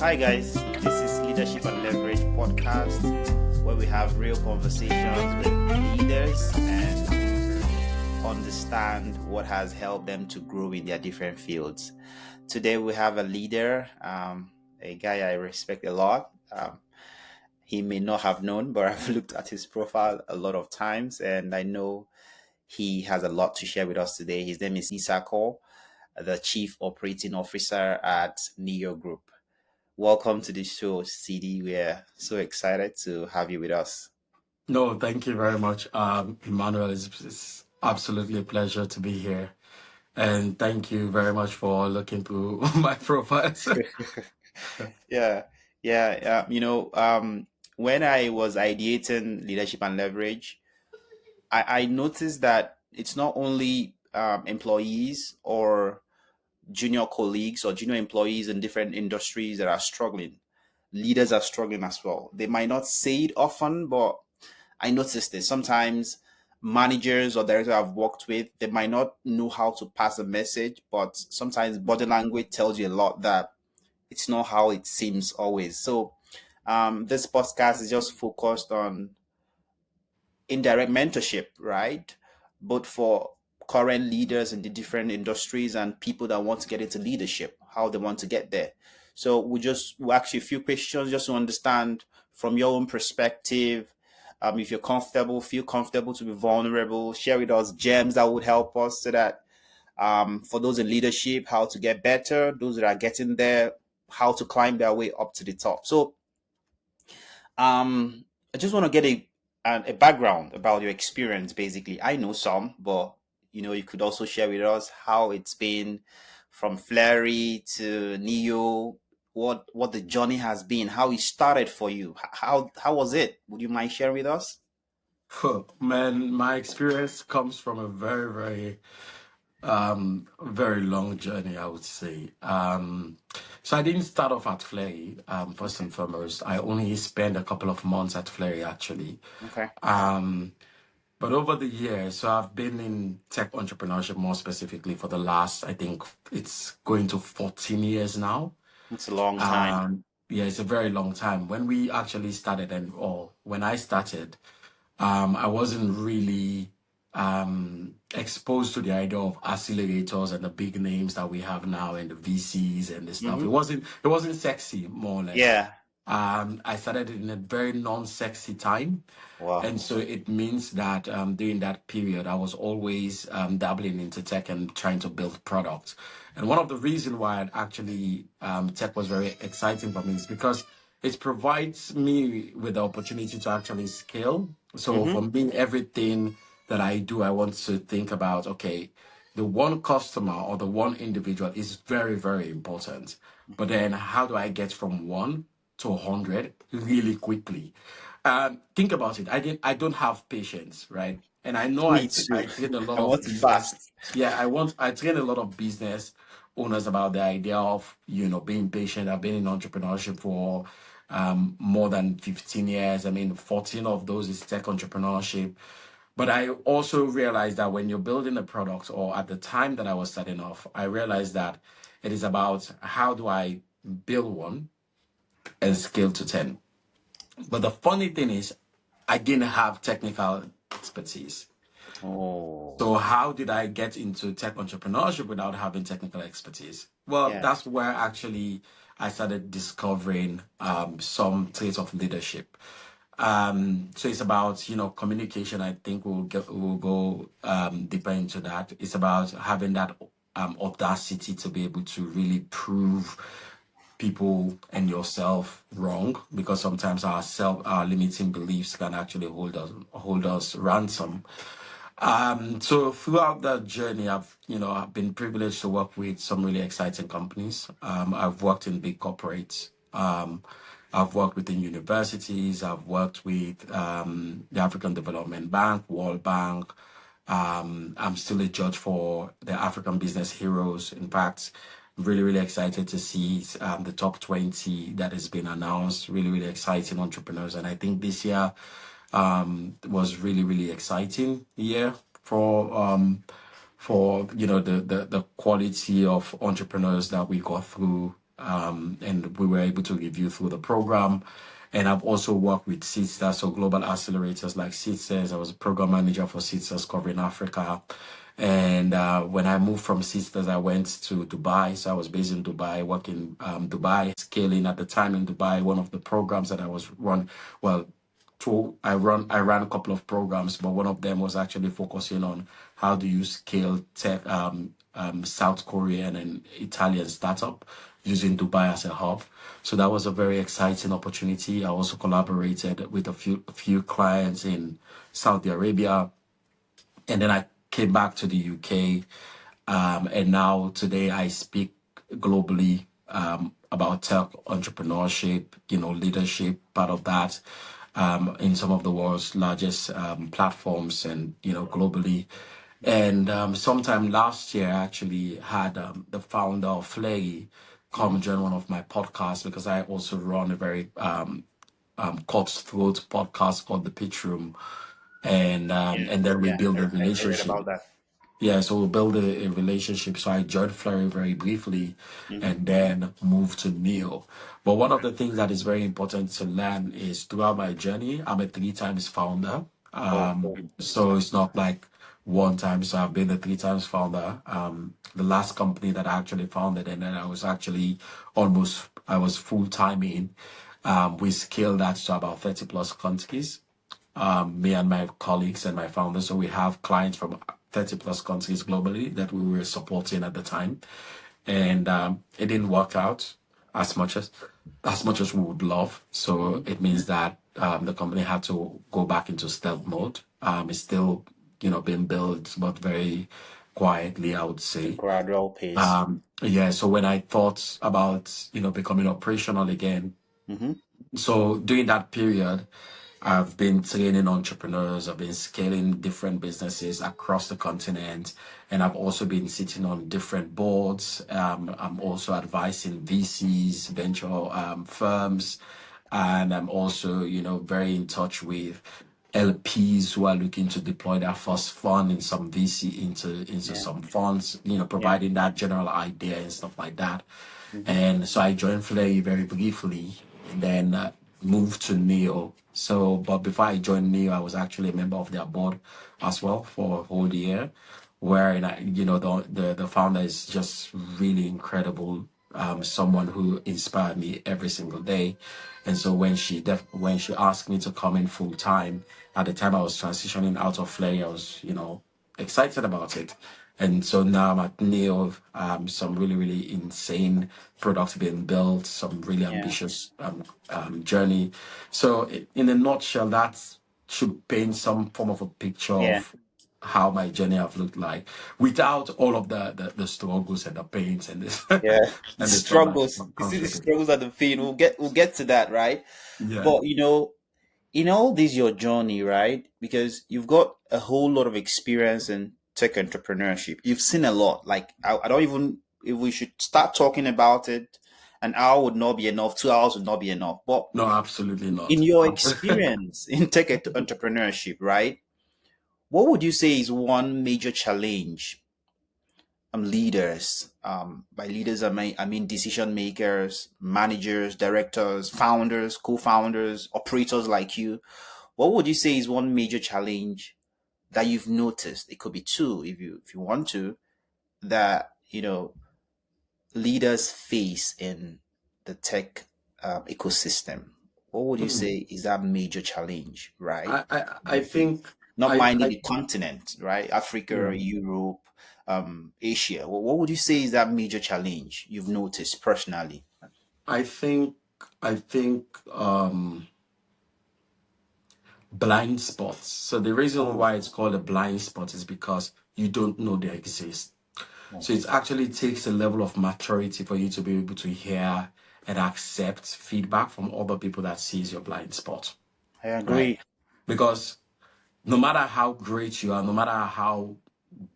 Hi, guys. This is Leadership and Leverage podcast, where we have real conversations with leaders and understand what has helped them to grow in their different fields. Today, we have a leader, a guy I respect a lot. He may not have known, but I've looked at his profile a lot of times, and I know he has a lot to share with us today. His name is Saccoh, the Chief Operating Officer at Niyo Group. Welcome to the show, Sidi. We're so excited to have you with us. No, thank you very much, Emmanuel. It's absolutely a pleasure to be here. And thank you very much for looking through my profiles. Yeah, yeah. When I was ideating leadership and leverage, I noticed that it's not only employees or junior colleagues or junior employees in different industries that are struggling. Leaders are struggling as well. They might not say it often, but I noticed this. Sometimes managers or directors I've worked with, they might not know how to pass a message, but sometimes body language tells you a lot that it's not how it seems always. So this podcast is just focused on indirect mentorship, right? But for current leaders in the different industries and people that want to get into leadership, how they want to get there. So we'll ask you a few questions just to understand from your own perspective. If you're comfortable, feel comfortable to be vulnerable, share with us gems that would help us so that for those in leadership, how to get better, those that are getting there, how to climb their way up to the top. So I just want to get a background about your experience. Basically, I know some, but you could also share with us how it's been from Flurry to Neo. What the journey has been, how it started for you. How was it? Would you mind sharing with us? Man, my experience comes from a very long journey, I would say. So I didn't start off at Flurry, first Okay. and foremost. I only spent a couple of months at Flurry, actually. Okay. Um, But over the years, so I've been in tech entrepreneurship more specifically for the last, I think it's going to 14 years now. It's a long time. Yeah, it's a very long time. When we actually started, or when I started, I wasn't really exposed to the idea of accelerators and the big names that we have now and the VCs and the stuff. Mm-hmm. It wasn't sexy, more or less. Yeah. I started it in a very non-sexy time. Wow. And so it means that during that period, I was always dabbling into tech and trying to build products. And one of the reasons why actually tech was very exciting for me is because it provides me with the opportunity to actually scale. So Mm-hmm. for me, everything that I do, I want to think about, okay, the one customer or the one individual is very, very important. But then how do I get from one to 100 really quickly? Think about it. I don't have patience, right? And I know Me I too. train a lot I of want it business. fast. Yeah, I train a lot of business owners about the idea of, being patient. I've been in entrepreneurship for more than 15 years. I mean, 14 of those is tech entrepreneurship. But I also realized that when you're building a product, or at the time that I was starting off, I realized that it is about how do I build one and scale to 10. But the funny thing is, I didn't have technical expertise. Oh, So how did I get into tech entrepreneurship without having technical expertise? Well, yeah. that's where actually I started discovering some traits of leadership. So it's about communication. I think we'll go deeper into that. It's about having that audacity to be able to really prove people and yourself wrong, because sometimes our limiting beliefs can actually hold us ransom. So throughout that journey, I've been privileged to work with some really exciting companies. I've worked in big corporates. I've worked within universities. I've worked with the African Development Bank, World Bank. I'm still a judge for the African Business Heroes. In fact, really, really excited to see the top 20 that has been announced. Really, really exciting entrepreneurs. And I think this year was really, really exciting year for the quality of entrepreneurs that we got through and we were able to review through the program. And I've also worked with Sisters, so global accelerators like Sisters. I was a program manager for Sisters covering Africa. And when I moved from Sisters, I went to Dubai. So I was based in Dubai, working Dubai, scaling at the time in Dubai. One of the programs that I was well, I ran a couple of programs, but one of them was actually focusing on how do you scale tech, South Korean and Italian startup using Dubai as a hub. So that was a very exciting opportunity. I also collaborated with a few clients in Saudi Arabia, and then I came back to the UK. And now today I speak globally about tech entrepreneurship, leadership, part of that, in some of the world's largest platforms and, globally. And sometime last year, I actually had the founder of Flay come join one of my podcasts because I also run a very cutthroat podcast called The Pitch Room. Yeah, And then we yeah, build a I read relationship. about that. Yeah, so we build a relationship. So I joined Flurry very briefly Hmm. and then moved to Neo. But one of the things that is very important to learn is throughout my journey, I'm a three times founder. Oh, cool. So it's not like one time. So I've been a three times founder. The last company that I actually founded, and then I was full time in. We scaled that to about 30 plus countries, me and my colleagues and my founders. So we have clients from 30 plus countries globally that we were supporting at the time. And it didn't work out as much as we would love. So Hmm. it means that the company had to go back into stealth mode. It's still, being built, but very quietly, I would The say. gradual pace. Yeah, so when I thought about, becoming operational again, Hmm. so during that period, I've been training entrepreneurs, I've been scaling different businesses across the continent, and I've also been sitting on different boards. I'm also advising VCs, venture firms, and I'm also, very in touch with LPs who are looking to deploy their first fund in some VC into Yeah, some funds, yeah. providing that general idea and stuff like that. Hmm. And so I joined Flay very briefly and then moved to Neo. So, but before I joined Neo, I was actually a member of their board as well for a whole year, where the founder is just really incredible. Someone who inspired me every single day. And so when she asked me to come in full time, at the time I was transitioning out of Flay, I was, excited about it. And so now I'm at Neo, some really, really insane products being built, some really Yeah, ambitious journey. So in a nutshell, that should paint some form of a picture yeah, of how my journey have looked like without all of the struggles and the pains and this yeah. The and the stuff that struggles. You see, comes the with it. struggles and the pain. We'll get to that, right? Yeah. But in all this your journey, right? Because you've got a whole lot of experience in tech entrepreneurship. You've seen a lot. Like I don't even if we should start talking about it, an hour would not be enough. 2 hours would not be enough. But No, absolutely in not. your experience in tech entrepreneurship, right? What would you say is one major challenge leaders? By leaders, I mean decision makers, managers, directors, founders, co-founders, operators like you. What would you say is one major challenge that you've noticed? It could be two if you want to, that leaders face in the tech ecosystem. What would you Hmm. say is that major challenge, right? I think Not minding I the continent, right? Africa, yeah. Europe, Asia. What would you say is that major challenge you've noticed personally? I think I think blind spots. So the reason Oh, why it's called a blind spot is because you don't know they exist. oh, So it actually takes a level of maturity for you to be able to hear and accept feedback from other people that sees your blind spot, I right? agree. Because no matter how great you are, no matter how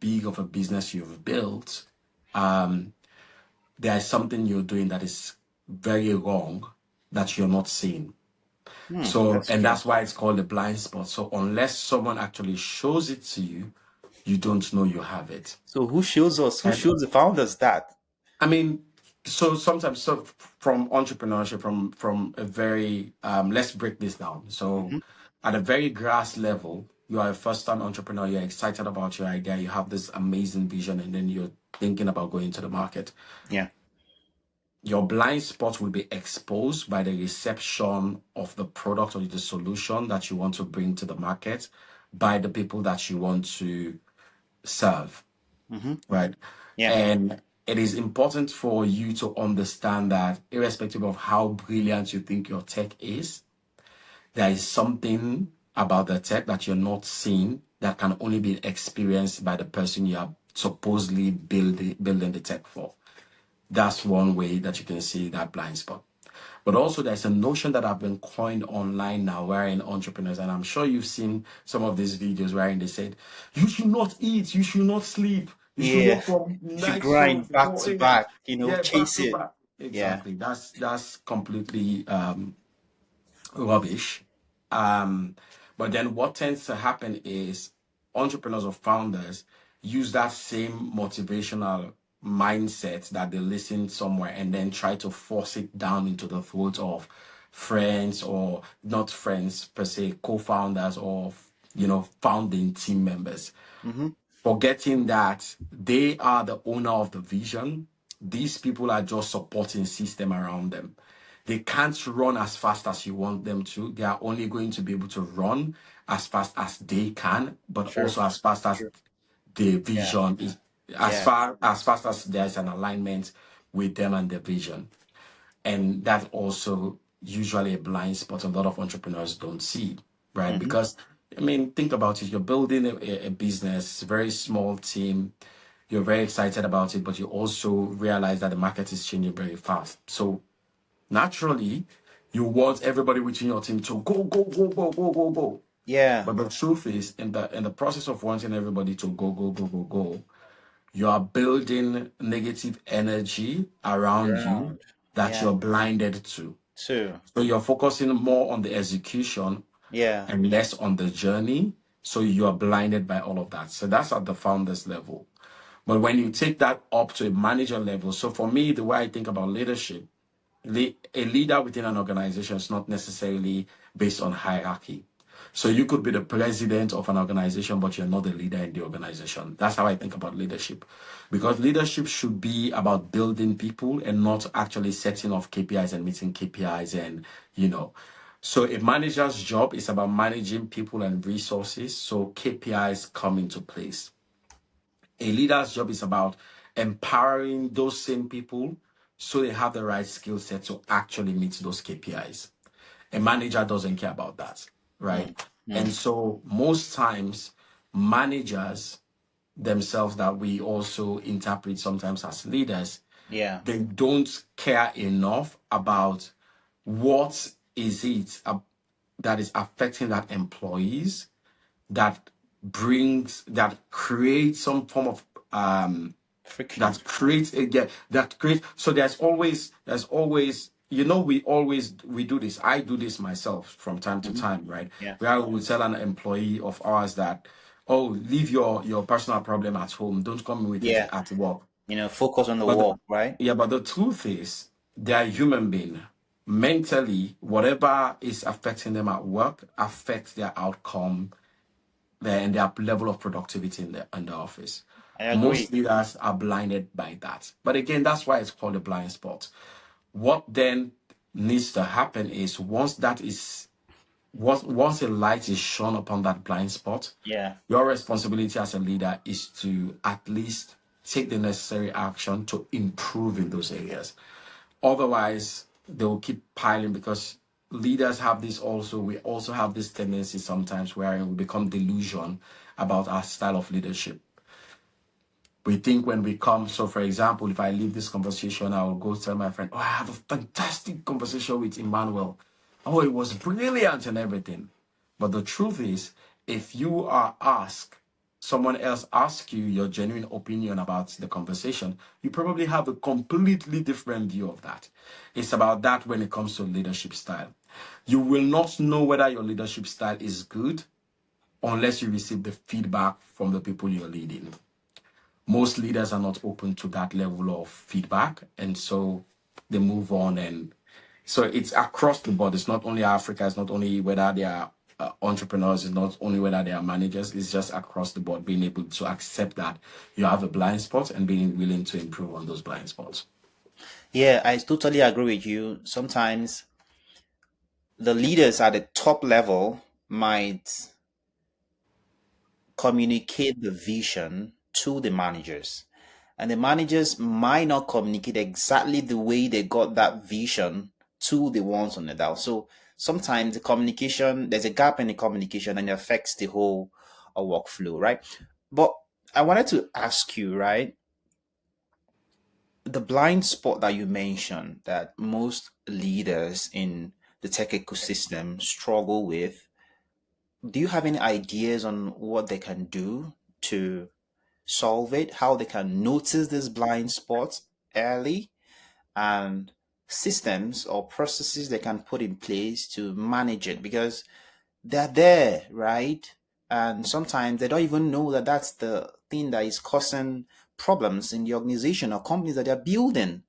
big of a business you've built, there is something you're doing that is very wrong that you're not seeing. So, That's and true. that's why it's called a blind spot. So, unless someone actually shows it to you, you don't know you have it. So who shows us? Who And shows the founders that? I mean, So sometimes, so from entrepreneurship, from a very let's break this down. So Hmm. at a very grass level, you are a first time entrepreneur, you're excited about your idea, you have this amazing vision, and then you're thinking about going to the market. Yeah. Your blind spot will be exposed by the reception of the product or the solution that you want to bring to the market by the people that you want to serve, Hmm. right? Yeah. And it is important for you to understand that irrespective of how brilliant you think your tech is, there is something about the tech that you're not seeing that can only be experienced by the person you are supposedly building the tech for. That's one way that you can see that blind spot. But also, there's a notion that have been coined online now, wherein entrepreneurs, and I'm sure you've seen some of these videos wherein they said, you should not eat, you should not sleep, you should Yeah. work from You should night to grind back 4 to a.m. back, Yeah, back chase to it. back. Yeah. Exactly. That's completely rubbish. Um, but then what tends to happen is entrepreneurs or founders use that same motivational mindset that they listen somewhere and then try to force it down into the throat of friends, or not friends per se, co-founders, or founding team members, Hmm. forgetting that they are the owner of the vision. These people are just supporting system around them. They can't run as fast as you want them to. They are only going to be able to run as fast as they can, but True. also as fast as True. the Yeah. vision is, Yeah. as fast as there's an alignment with them and the vision. And that also usually a blind spot a lot of entrepreneurs don't see, right? Hmm. Because I mean, think about it. You're building a business, a very small team. You're very excited about it, but you also realize that the market is changing very fast. So naturally, you want everybody within your team to go, go, go, go, go, go, go. Yeah. But the truth is, in the process of wanting everybody to go, go, go, go, go, you are building negative energy around you Ground. that Yeah. you're blinded to. Too. So you're focusing more on the execution Yeah. and less on the journey. So you are blinded by all of that. So that's at the founders level. But when you take that up to a manager level, so for me, the way I think about leadership, a leader within an organization is not necessarily based on hierarchy. So you could be the president of an organization, but you're not the leader in the organization. That's how I think about leadership. Because leadership should be about building people and not actually setting off KPIs and meeting KPIs and, you know. So a manager's job is about managing people and resources, so KPIs come into place. A leader's job is about empowering those same people so they have the right skill set to actually meet those KPIs. A manager doesn't care about that, right? Mm. Mm. And so most times, managers themselves that we also interpret sometimes as leaders, Yeah. they don't care enough about what is it that is affecting that employees, that creates some form of Friction. that creates again that creates. So there's always we do this. I do this myself from time to Hmm. time, right? Yeah. Where we tell an employee of ours that, oh, leave your personal problem at home, don't come with it Yeah. at work. Focus on the But work, right? the truth is, they are human being. Mentally, whatever is affecting them at work affects their outcome and their level of productivity in the office. I Most agree. leaders are blinded by that. But again, that's why it's called a blind spot. What then needs to happen is once a light is shone upon that blind spot, Yeah. your responsibility as a leader is to at least take the necessary action to improve in those areas. Otherwise, they will keep piling because leaders have this also. We also have this tendency sometimes where we become delusion about our style of leadership. We think when we come, so for example, if I leave this conversation, I will go tell my friend, oh, I have a fantastic conversation with Emmanuel. Oh, it was brilliant and everything. But the truth is, if you are asked, someone else asks you your genuine opinion about the conversation, you probably have a completely different view of that. It's about that when it comes to leadership style. You will not know whether your leadership style is good unless you receive the feedback from the people you're leading. most leaders are not open to that level of feedback, and so they move on. And so it's across the board. It's not only Africa, it's not only whether they are entrepreneurs, it's not only whether they are managers, it's just across the board, being able to accept that you have a blind spot and being willing to improve on those blind spots. Yeah, I totally agree with you. Sometimes the leaders at the top level might communicate the vision to the managers, and the managers might not communicate exactly the way they got that vision to the ones on the down. So sometimes the communication, there's a gap in the communication, and it affects the whole workflow, right? But I wanted to ask you, right, the blind spot that you mentioned that most leaders in the tech ecosystem struggle with, do you have any ideas on what they can do to solve it, how they can notice these blind spots early, and systems or processes they can put in place to manage it? Because they're there, right? And sometimes they don't even know that that's the thing that is causing problems in the organization or companies that they're building.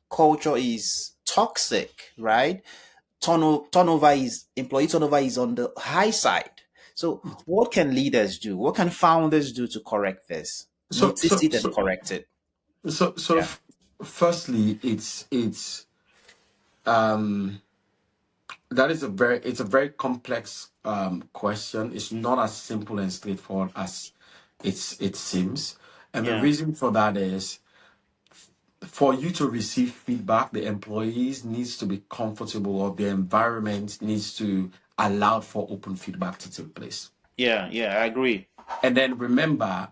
Culture is toxic, right? Employee turnover is on the high side. So what can leaders do? What can founders do to correct this? So Notice so it and so correct it. so Yeah. firstly, it's um that is a very complex question. It's not as simple and straightforward as it seems. And the Yeah. reason for that is, for you to receive feedback, the employees needs to be comfortable, or the environment needs to allow for open feedback to take place. Yeah. Yeah. I agree. And then remember,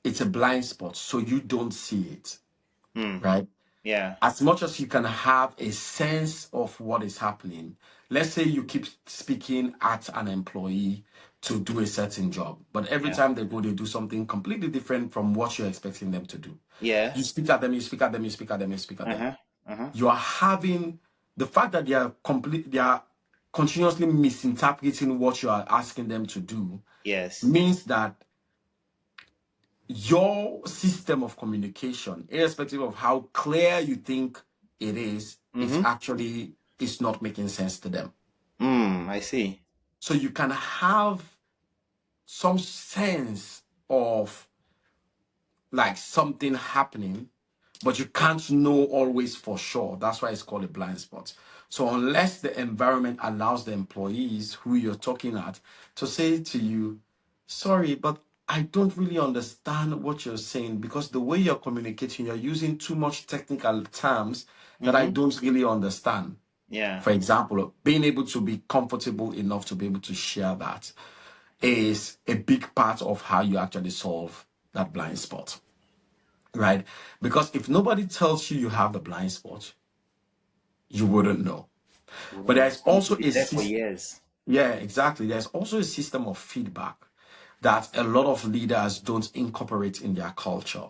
it's a blind spot, so you don't see it, Hmm. right? Yeah. As much as you can have a sense of what is happening, let's say you keep speaking at an employee to do a certain job, but every Yeah. time they go, they do something completely different from what you're expecting them to do. Yeah. You speak at them, you speak at them, you speak at them, you speak at them. Uh-huh. Uh-huh. You are having the fact that they are continuously misinterpreting what you are asking them to do, Yes. means that your system of communication, irrespective of how clear you think it is Mm-hmm. actually is not making sense to them. I see. So you can have some sense of like something happening, but you can't know always for sure. That's why it's called a blind spot. So unless the environment allows the employees who you're talking at to say to you, sorry, but I don't really understand what you're saying, because the way you're communicating, you're using too much technical terms that I Mm-hmm. don't really understand. Yeah. For example, being able to be comfortable enough to be able to share that is a big part of how you actually solve that blind spot, right? Because if nobody tells you you have the blind spot, you wouldn't know. We But wouldn't know. there's And it also could be a there for system. years. Yeah, exactly. There's also a system of feedback that a lot of leaders don't incorporate in their culture.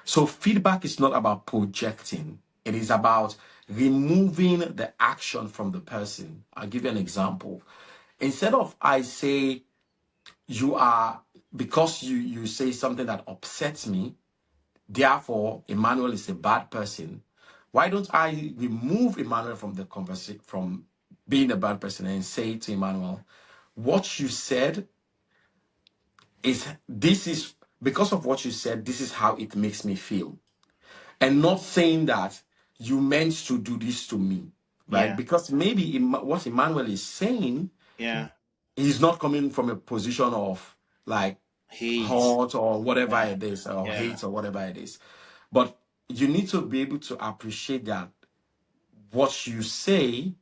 So feedback is not about projecting. It is about removing the action from the person. I'll give you an example. Instead of I say you are, because you say something that upsets me, therefore Emmanuel is a bad person. Why don't I remove Emmanuel from the conversation, from being a bad person, and say to Emmanuel, what you said is, this is because of what you said, this is how it makes me feel. And not saying that you meant to do this to me, right? Yeah. Because maybe what Emmanuel is saying, Yeah. he's not coming from a position of like Hate. hurt or whatever Yeah. it is, or Yeah. hate or whatever it is. But you need to be able to appreciate that what you say,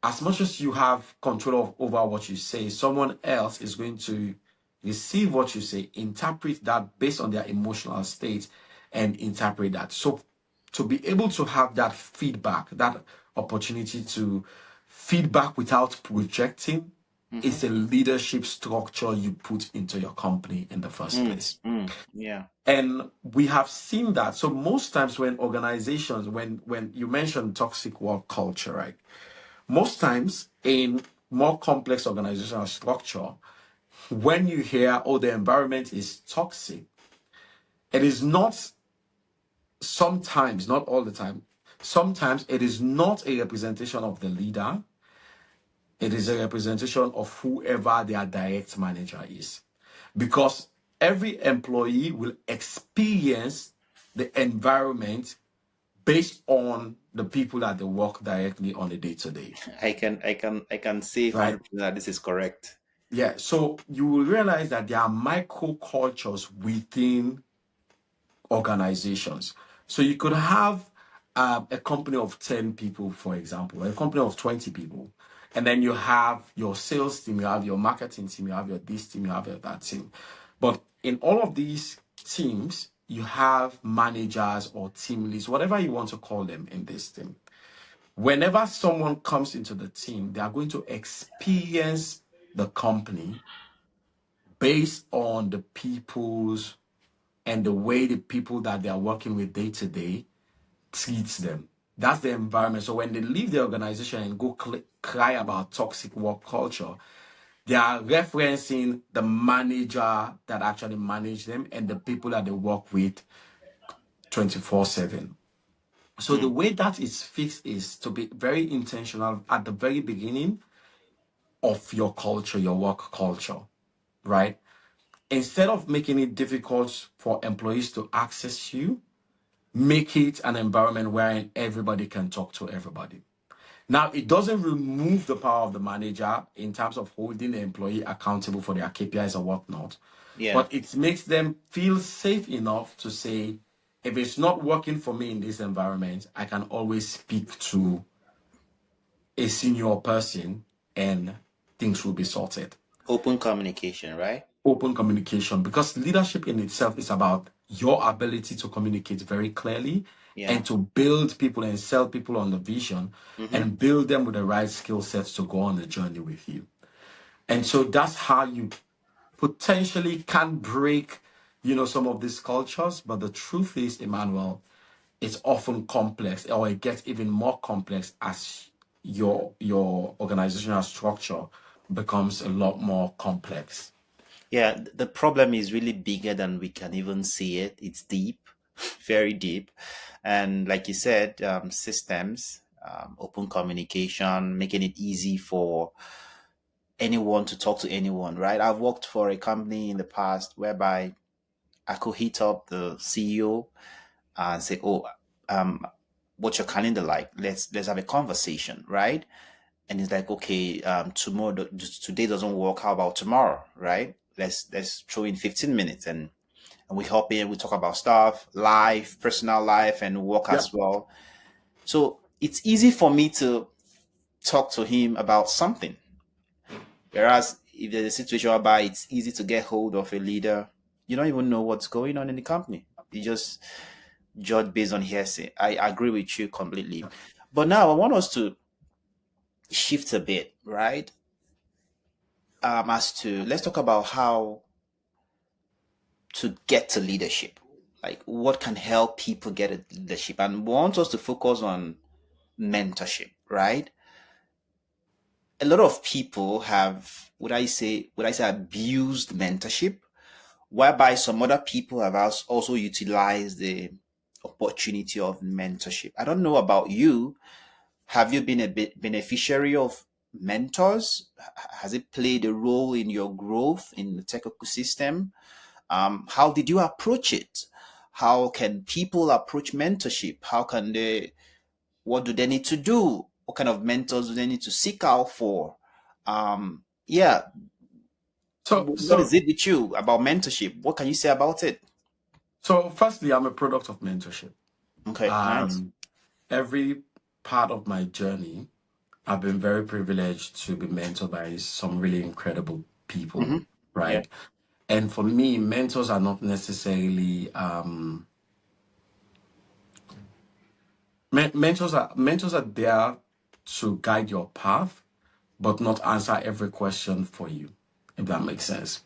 as much as you have control over what you say, someone else is going to receive what you say, interpret that based on their emotional state, and interpret that. So to be able to have that feedback, that opportunity to feedback without projecting, Mm-hmm. is a leadership structure you put into your company in the first place. Yeah. And we have seen that. So most times when organizations, when you mentioned toxic work culture, right? Most times in more complex organizational structure, when you hear, oh, the environment is toxic, It is not sometimes, not all the time. Sometimes it is not a representation of the leader, it is a representation of whoever their direct manager is. Because every employee will experience the environment based on the people that they work directly on a day to day, I can say right? 100% that this is correct. Yeah. So you will realize that there are micro cultures within organizations. So you could have a company of 10 people, for example, a company of 20 people. And then you have your sales team, you have your marketing team, you have your this team, you have your that team. But in all of these teams, you have managers or team leads, whatever you want to call them in this team. Whenever someone comes into the team, they are going to experience the company based on the people's and the way the people that they are working with day to day treats them. That's the environment. So when they leave the organization and go cry about toxic work culture, they are referencing the manager that actually manage them and the people that they work with 24/7. So the Mm. way that is fixed is to be very intentional at the very beginning of your culture, your work culture, right? Instead of making it difficult for employees to access you, make it an environment wherein everybody can talk to everybody. Now, it doesn't remove the power of the manager in terms of holding the employee accountable for their KPIs or whatnot, Yeah. but it makes them feel safe enough to say, if it's not working for me in this environment, I can always speak to a senior person and things will be sorted. Open communication, right? Open communication, because leadership in itself is about your ability to communicate very clearly Yeah. and to build people and sell people on the vision Mm-hmm. and build them with the right skill sets to go on the journey with you. And so that's how you potentially can break, some of these cultures. But the truth is, Emmanuel, it's often complex, or it gets even more complex as your organizational structure becomes a lot more complex. Yeah, the problem is really bigger than we can even see it. It's deep, very deep. And like you said, systems, open communication, making it easy for anyone to talk to anyone, right? I've worked for a company in the past whereby I could hit up the CEO and say, "Oh, um, what's your calendar like? Let's have a conversation," right? And it's like, okay, today doesn't work. How about tomorrow, right? Let's throw in 15 minutes and we hop in. We talk about stuff, life, personal life, and work Yeah. as well. So it's easy for me to talk to him about something. Whereas if there's a situation whereby it's easy to get hold of a leader, you don't even know what's going on in the company. You just judge based on hearsay. I agree with you completely. But now I want us to shift a bit, right? As to let's talk about how to get to leadership. Like what can help people get a leadership, and we want us to focus on mentorship, right? A lot of people have, would I say abused mentorship, whereby some other people have also utilized the opportunity of mentorship. I don't know about you. Have you been a bit beneficiary of mentors? Has it played a role in your growth in the tech ecosystem? How did you approach it? How can people approach mentorship? What do they need to do? What kind of mentors do they need to seek out for? Yeah, So, what is so, it with you about mentorship? What can you say about it? so, firstly, I'm a product of mentorship. Okay, nice. Um, every part of my journey, I've been very privileged to be mentored by some really incredible people, Hmm. Yeah, right? And for me, mentors are not necessarily mentors are there to guide your path, but not answer every question for you, if that makes sense.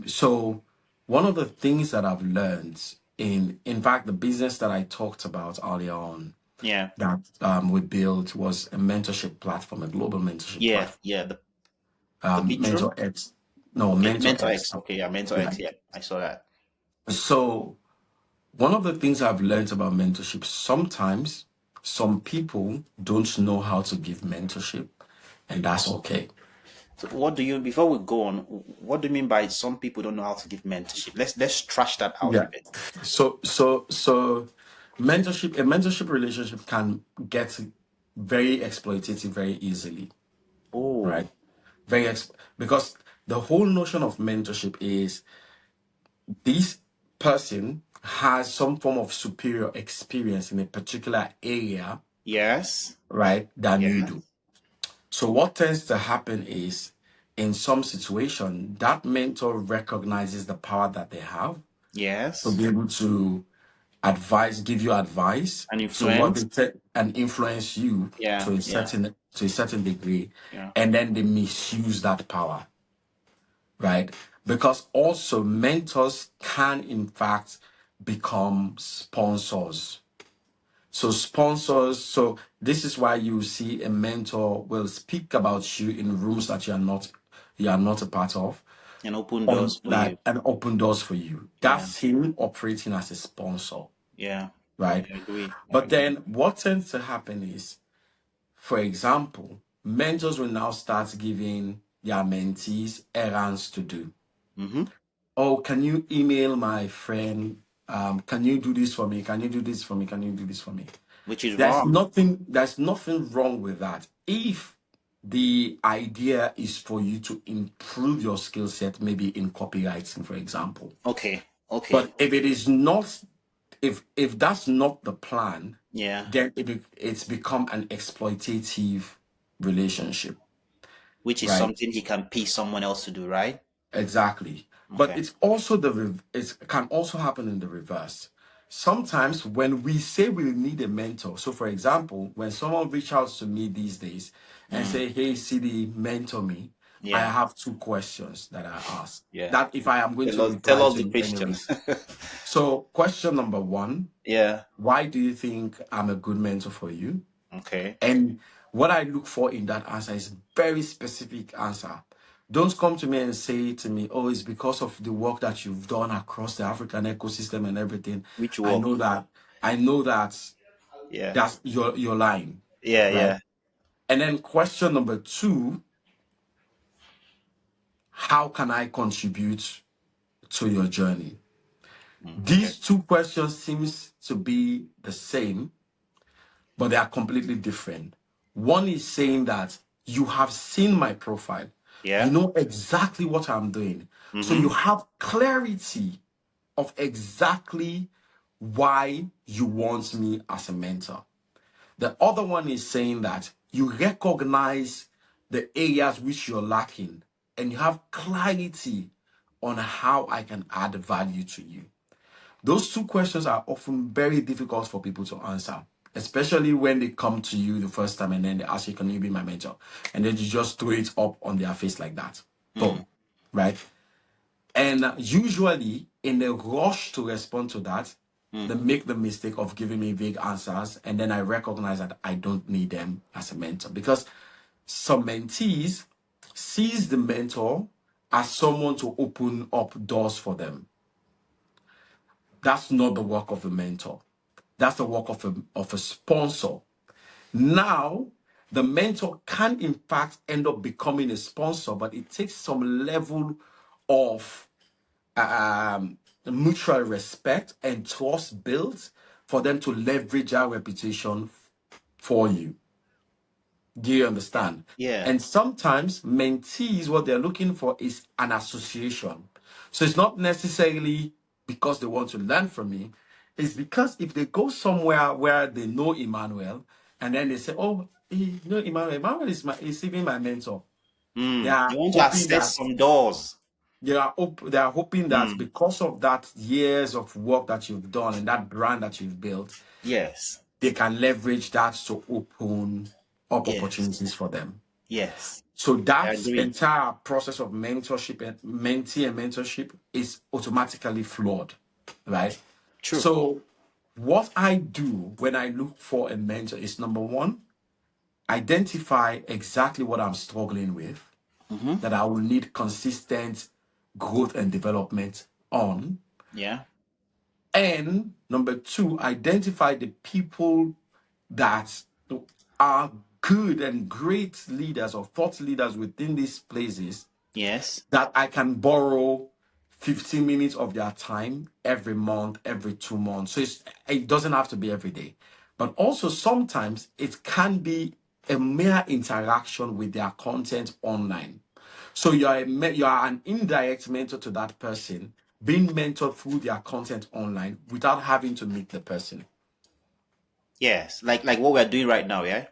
So one of the things that I've learned in fact, the business that I talked about earlier on yeah, that we built was a mentorship platform, a global mentorship yeah, platform. yeah. The big room. Mentor X, no, Okay, Mentor Mentor X. X. Okay, yeah, Mentor Yeah. X. Yeah, I saw that. So one of the things I've learned about mentorship, sometimes some people don't know how to give mentorship, and that's okay. So what do you, before we go on, what do you mean by some people don't know how to give mentorship? Let's trash that out a Yeah. bit. So mentorship, a mentorship relationship can get very exploitative very easily, Oh, right? Because the whole notion of mentorship is this person has some form of superior experience in a particular area, yes. right, than you Yeah. do. So what tends to happen is in some situation, that mentor recognizes the power that they have to Yes. be able to give you advice An to what influence. and influence you Yeah. to a Yeah. certain degree, Yeah. and then they misuse that power, right? Because also mentors can in fact become sponsors. So sponsors, so this is why you see a mentor will speak about you in rooms that you are not a part of, And open on doors for like you. and open doors for you. Yeah. That's him operating as a sponsor, Yeah. right? I agree. I But agree. then what tends to happen is, for example, mentors will now start giving their mentees errands to do. Mm-hmm. Oh, can you email my friend? Can you do this for me? Can you do this for me? Can you do this for me? Which is wrong. There's nothing wrong with that. If the idea is for you to improve your skill set, maybe in copywriting, for example. Okay. Okay. But if it is not, if that's not the plan, Yeah. then it's become an exploitative relationship, Which is right? something he can pay someone else to do, right? Exactly. But Okay. it's also it can also happen in the reverse. Sometimes when we say we need a mentor, so for example, when someone reaches out to me these days and Mm. say, "Hey, Sidi, mentor me," I Yeah. have two questions that I ask. Yeah. That if I am going to Tell reply us to the you anyway. questions. So, question number one: Yeah. why do you think I'm a good mentor for you? Okay. And what I look for in that answer is very specific answer. Don't come to me and say to me, "Oh, it's because of the work that you've done across the African ecosystem and everything." Which I work? know that. I know that Yeah. that's your line, Yeah. right? Yeah. And then question number two: how can I contribute to your journey? Mm, okay. These two questions seems to be the same, but they are completely different. One is saying that you have seen my profile, you Yeah. know exactly what I'm doing. So Mm-hmm. you have clarity of exactly why you want me as a mentor. The other one is saying that you recognize the areas which you're lacking and you have clarity on how I can add value to you. Those two questions are often very difficult for people to answer, especially when they come to you the first time and then they ask you, "Can you be my mentor?" And then you just throw it up on their face like that. Mm. Boom. Right? And usually, in a rush to respond to that, they Mm. make the mistake of giving me vague answers. And then I recognize that I don't need them as a mentor because some mentees sees the mentor as someone to open up doors for them. That's not the work of a mentor. That's the work of a sponsor. Now, the mentor can in fact end up becoming a sponsor, but it takes some level of mutual respect and trust built for them to leverage our reputation for you. Do you understand? Yeah. And sometimes mentees, what they're looking for is an association. So it's not necessarily because they want to learn from me. It's because if they go somewhere where they know Emmanuel and then they say, "Oh, you know Emmanuel, Emmanuel is even my mentor." They Mm. You are want to hoping access that some doors. they are hoping that Mm. because of that years of work that you've done and that brand that you've built, Yes. they can leverage that to open up Yes. opportunities for them. Yes. So I that agree. entire process of mentorship and mentee and mentorship is automatically flawed, right? True. So what I do when I look for a mentor is number one, identify exactly what I'm struggling with Mm-hmm. that I will need consistent growth and development on. Yeah. And number two, identify the people that are good and great leaders or thought leaders within these places Yes. that I can borrow 15 minutes of their time every month, every 2 months. So it doesn't have to be every day. But also sometimes it can be a mere interaction with their content online. So you are an indirect mentor to that person, being mentored through their content online without having to meet the person. Yes. Like what we're doing right now, yeah?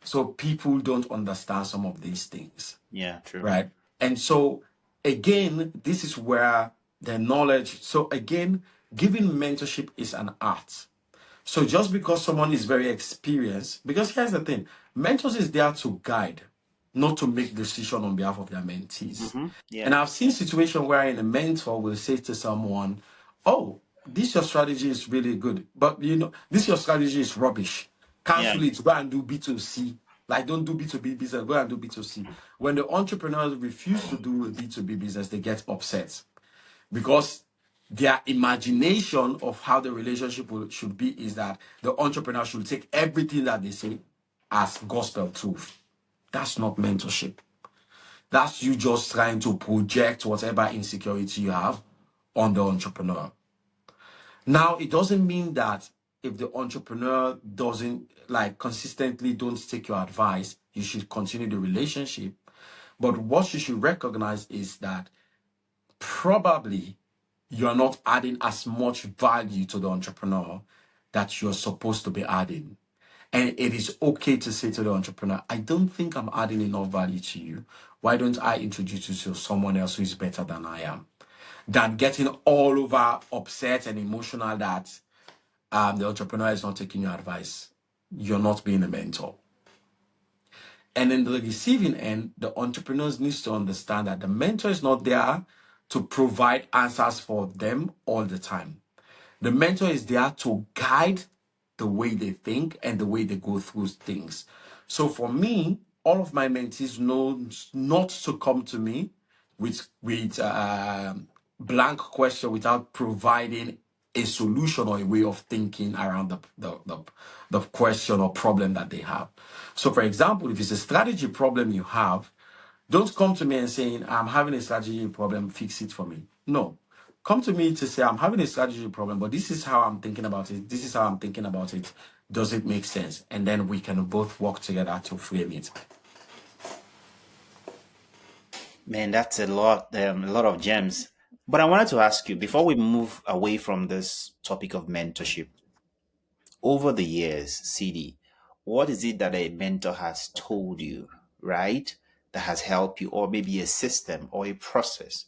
So people don't understand some of these things, Yeah, true. right? And so again, this is where the knowledge. So again, giving mentorship is an art. So just because someone is very experienced, because here's the thing, mentors is there to guide, not to make decision on behalf of their mentees. Mm-hmm. And Yeah. I've seen situations wherein a mentor will say to someone, "Oh, this your strategy is really good, but this your strategy is rubbish. Yeah. Cancel it. Go and do B2C. Like, don't do B2B business. Go and do B2C." When the entrepreneurs refuse to do a B2B business, they get upset because their imagination of how the relationship should be is that the entrepreneur should take everything that they say as gospel truth. That's not mentorship. That's you just trying to project whatever insecurity you have on the entrepreneur. Now, it doesn't mean that if the entrepreneur doesn't consistently don't take your advice, you should continue the relationship. But what you should recognize is that probably you're not adding as much value to the entrepreneur that you're supposed to be adding. And it is okay to say to the entrepreneur, "I don't think I'm adding enough value to you. Why don't I introduce you to someone else who is better than I am?" Than getting all over upset and emotional that the entrepreneur is not taking your advice. You're not being a mentor. And in the receiving end, the entrepreneurs needs to understand that the mentor is not there to provide answers for them all the time. The mentor is there to guide the way they think and the way they go through things. So for me, all of my mentees know not to come to me with blank question without providing a solution or a way of thinking around the question or problem that they have. So for example, if it's a strategy problem you have, don't come to me and saying, "I'm having a strategy problem, fix it for me." No. Come to me to say, "I'm having a strategy problem, but this is how I'm thinking about it. This is how I'm thinking about it. Does it make sense?" And then we can both work together to frame it. Man, that's a lot of gems. But I wanted to ask you before we move away from this topic of mentorship, over the years, CD, what is it that a mentor has told you, right? That has helped you, or maybe a system or a process,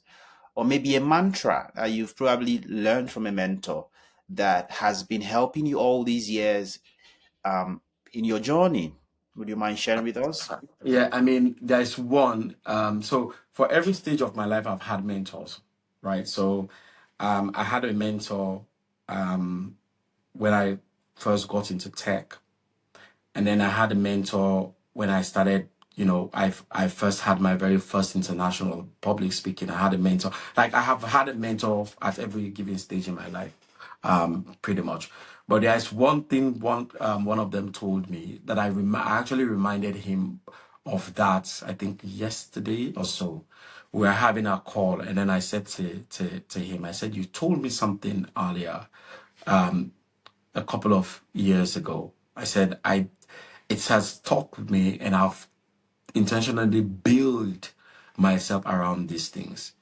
or maybe a mantra that you've probably learned from a mentor that has been helping you all these years in your journey. Would you mind sharing with us? Yeah, I mean, there's one. So for every stage of my life, I've had mentors, right? So I had a mentor when I first got into tech. And then I had a mentor when I started, I first had my very first international public speaking. I had a mentor. Like I have had a mentor at every given stage in my life, pretty much. But there's one thing one of them told me that I actually reminded him of that, I think yesterday or so. We were having a call, and then I said to him, I said, "You told me something earlier, a couple of years ago." I said, it has stuck with me, and I've intentionally built myself around these things.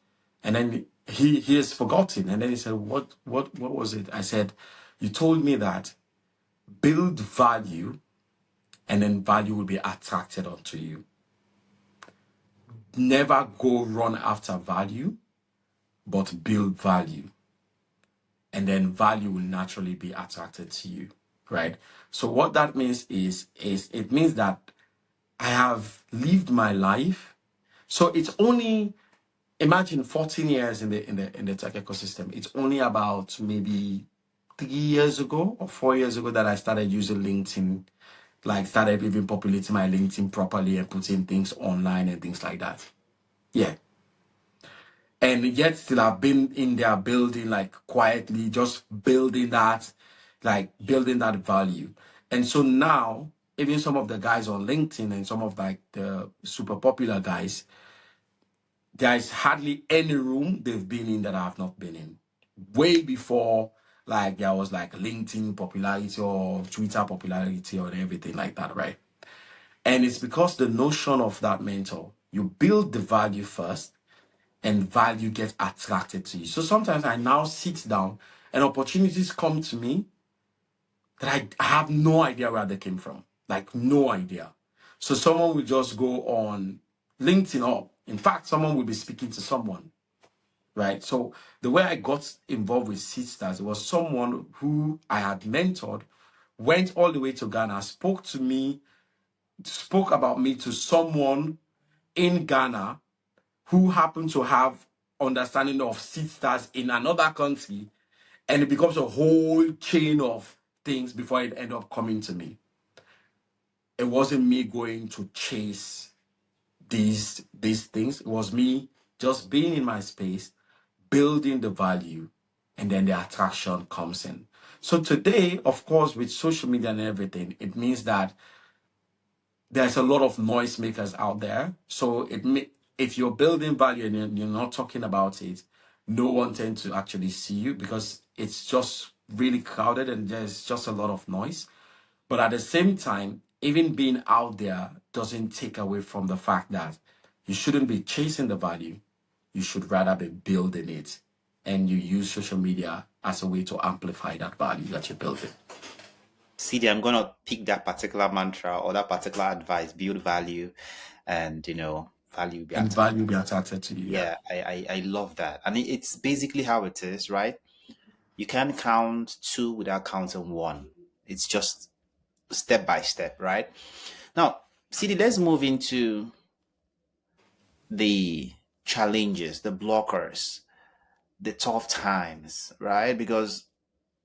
And then he has forgotten. And then he said, what was it? I said, "You told me that build value, and then value will be attracted onto you. Never go run after value, but build value. And then value will naturally be attracted to you." Right? So what that means is it means that I have lived my life. So it's only, imagine 14 years in the tech ecosystem. It's only about maybe 3 years ago or 4 years ago that I started using LinkedIn, like started even populating my LinkedIn properly and putting things online and things like that. Yeah. And yet still I've been in there building, like quietly, just building that, like building that value. And so now, even some of the guys on LinkedIn and some of like the super popular guys, there's hardly any room they've been in that I have not been in. Way before like there was like LinkedIn popularity or Twitter popularity or everything like that, right? And it's because the notion of that mentor, you build the value first and value gets attracted to you. So sometimes I now sit down and opportunities come to me that I have no idea where they came from. Like no idea. So someone will just go on LinkedIn up. In fact, someone will be speaking to someone, right? So the way I got involved with Sisters was someone who I had mentored, went all the way to Ghana, spoke to me, spoke about me to someone in Ghana who happened to have understanding of Sisters in another country, and it becomes a whole chain of things before it ended up coming to me. It wasn't me going to chase these things. It was me just being in my space, building the value, and then the attraction comes in. So today, of course, with social media and everything, it means that there's a lot of noise makers out there. So if you're building value and you're not talking about it, no one tends to actually see you because it's just really crowded and there's just a lot of noise. But at the same time, even being out there doesn't take away from the fact that you shouldn't be chasing the value. You should rather be building it. And you use social media as a way to amplify that value that you're building. Sidi, I'm gonna pick that particular mantra or that particular advice, build value, and value be And attached. value be attached to you. Yeah. Yeah, I love that. And it's basically how it is, right? You can't count two without counting one. It's just step by step, right? Now, Sidi, let's move into the challenges, the blockers, the tough times, right? Because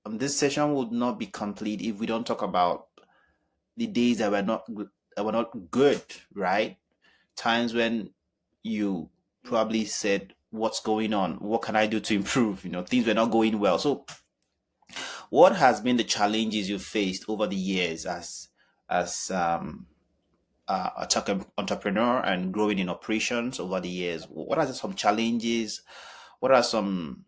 this session would not be complete if we don't talk about the days that were not good, right? Times when you probably said, "What's going on? What can I do to improve?" Things were not going well. So, what has been the challenges you faced over the years as a tech entrepreneur and growing in operations over the years? What are some challenges? What are some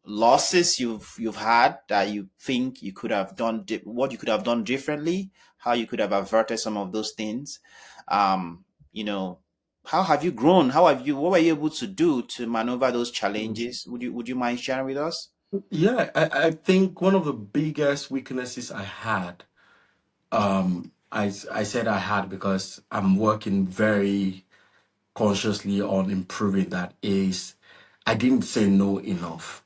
losses you've had that you think you could have done what you could have done differently, how you could have averted some of those things? um you know how have you grown? What were you able to do to maneuver those challenges? Would you mind sharing with us? Yeah, I think one of the biggest weaknesses I had, I said I had because I'm working very consciously on improving that, is I didn't say no enough.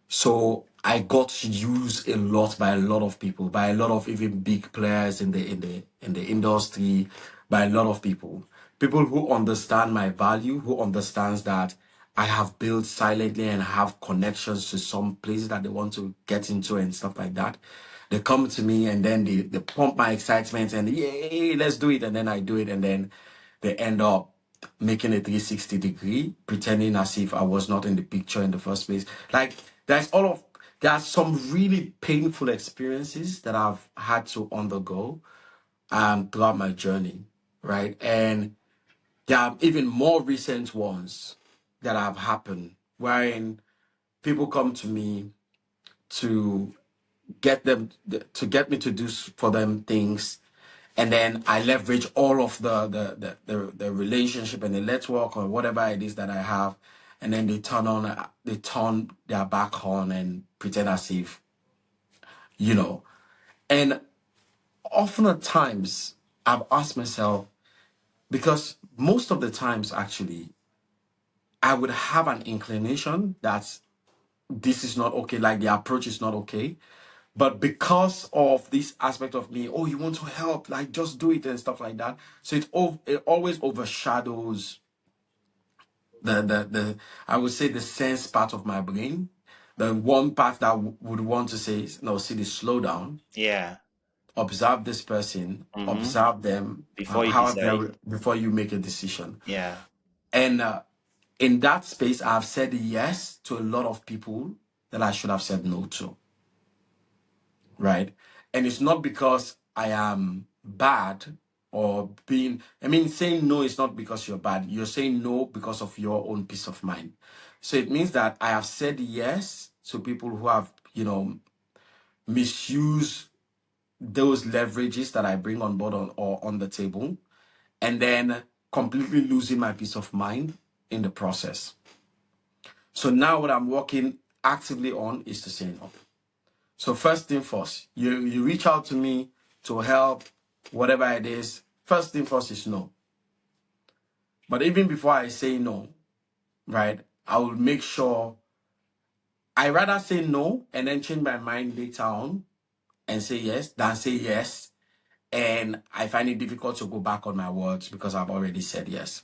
So I got used a lot by a lot of people, by a lot of even big players in the industry, by a lot of people who understand my value, who understands that I have built silently and have connections to some places that they want to get into and stuff like that. They come to me and then they pump my excitement and yay, let's do it. And then I do it and then they end up making a 360 degree, pretending as if I was not in the picture in the first place. Like there are some really painful experiences that I've had to undergo throughout my journey, right? And there are even more recent ones that have happened wherein people come to me to get me to do for them things, and then I leverage all of the relationship and the network or whatever it is that I have, and then they turn their back on and pretend as if you know. And often at times I've asked myself, because most of the times actually I would have an inclination that this is not okay, like the approach is not okay. But because of this aspect of me, oh, you want to help, like just do it and stuff like that. So it always overshadows the I would say the sense part of my brain. The one part that would want to say, no, Sidi, slow down, Yeah. observe this person, Mm-hmm. observe them, Before you how decide. they before you make a decision. Yeah. And In that space, I've said yes to a lot of people that I should have said no to, right? And it's not because I am bad or being, I mean, saying no is not because you're bad. You're saying no because of your own peace of mind. So it means that I have said yes to people who have, misused those leverages that I bring on board or on the table, and then completely losing my peace of mind in the process. So now what I'm working actively on is to say no. So first thing first, you reach out to me to help, whatever it is. First thing first is no. But even before I say no, right, I will make sure I rather say no and then change my mind later on and say yes than say yes. And I find it difficult to go back on my words because I've already said yes.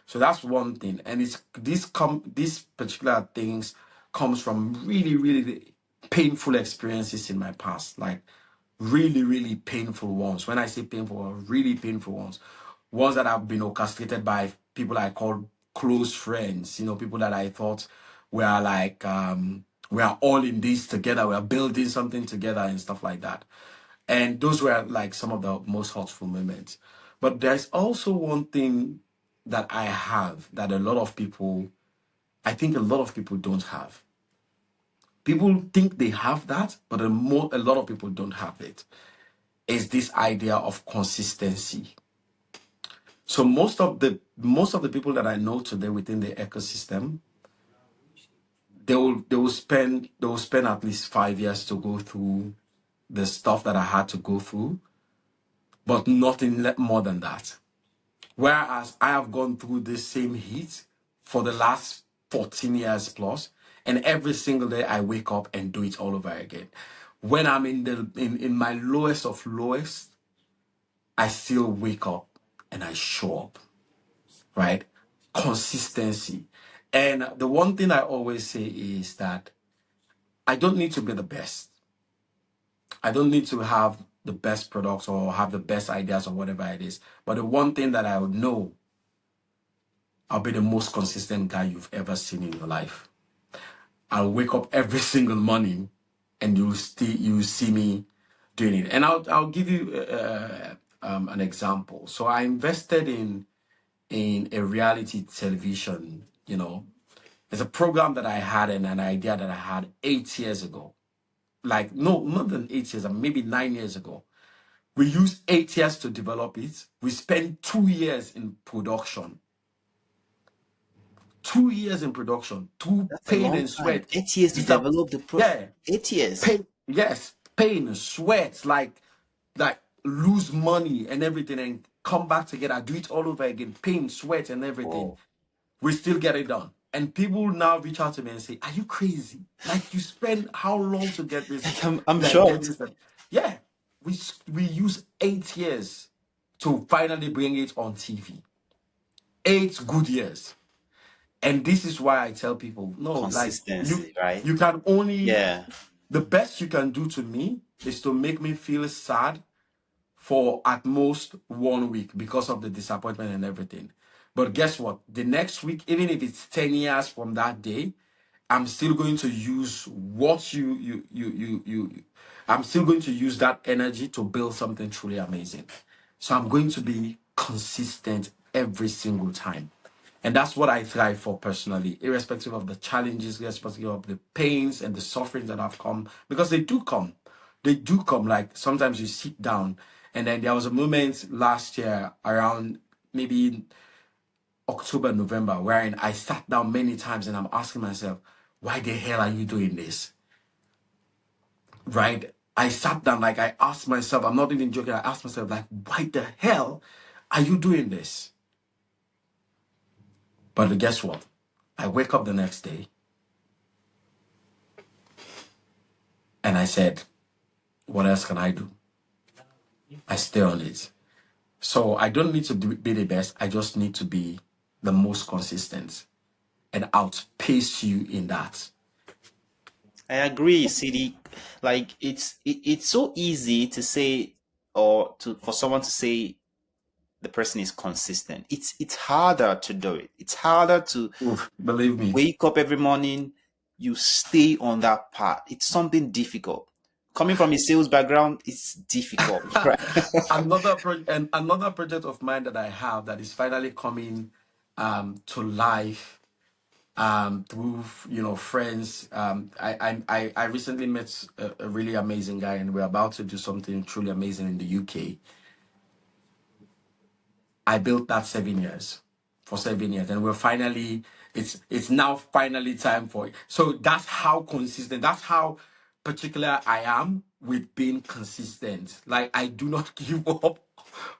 So that's one thing. And these particular things comes from really, really painful experiences in my past. Like really, really painful ones. When I say painful, really painful ones. Ones that have been orchestrated by people I call close friends, people that I thought were like we are all in this together, we are building something together and stuff like that. And those were like some of the most hurtful moments. But there's also one thing that I have that I think a lot of people don't have. People think they have that, but a lot of people don't have it. Is this idea of consistency. So most of the people that I know today within the ecosystem, they will spend at least 5 years to go through the stuff that I had to go through, but nothing more than that. Whereas I have gone through this same heat for the last 14 years plus, and every single day I wake up and do it all over again. When I'm in my lowest of lowest, I still wake up and I show up, right? Consistency. And the one thing I always say is that I don't need to be the best. I don't need to have the best products or have the best ideas or whatever it is. But the one thing that I would know, I'll be the most consistent guy you've ever seen in your life. I'll wake up every single morning and you'll see me doing it. And I'll give you an example. So I invested in a reality television, It's a program that I had and an idea that I had 8 years ago. Like, no, not than 8 years, maybe 9 years ago. We used 8 years to develop it. We spent 2 years in production. 2 years in production, through That's a pain long and time. sweat. 8 years to develop the Yeah, 8 years. pain, yes, pain, sweat, like lose money and everything and come back together, do it all over again, pain, sweat, and everything. Whoa. We still get it done. And people now reach out to me and say, "Are you crazy? Like you spend how long to get this? Like I'm Like get shocked. this? That yeah, we use 8 years to finally bring it on TV. 8 good years." And this is why I tell people, no, like you Consistency, right? you can only Yeah. the best you can do to me is to make me feel sad for at most 1 week because of the disappointment and everything. But guess what? The next week, even if it's 10 years from that day, I'm still going to use what I'm still going to use that energy to build something truly amazing. So I'm going to be consistent every single time. And that's what I thrive for personally, irrespective of the challenges, irrespective of the pains and the sufferings that have come, because they do come. They do come. Like sometimes you sit down, and then there was a moment last year around maybe October, November, wherein I sat down many times and I'm asking myself, why the hell are you doing this? Right? I sat down, like I asked myself, I'm not even joking, I asked myself, like, why the hell are you doing this? But guess what? I wake up the next day and I said, what else can I do? I stay on it. So I don't need to be the best. I just need to be the most consistent and outpace you in that. I agree, Sidi. Like it's so easy to say or to for someone to say the person is consistent. It's harder to do it. It's harder to Oof, believe me. wake up every morning, you stay on that path. It's something difficult. Coming from a sales background, it's difficult, right? And another project of mine that I have that is finally coming to life through friends. I recently met a really amazing guy, and we're about to do something truly amazing in the UK. I built that 7 years, for 7 years, and we're finally, it's now finally time for it. So that's how consistent, that's how particular I am with being consistent. Like, I do not give up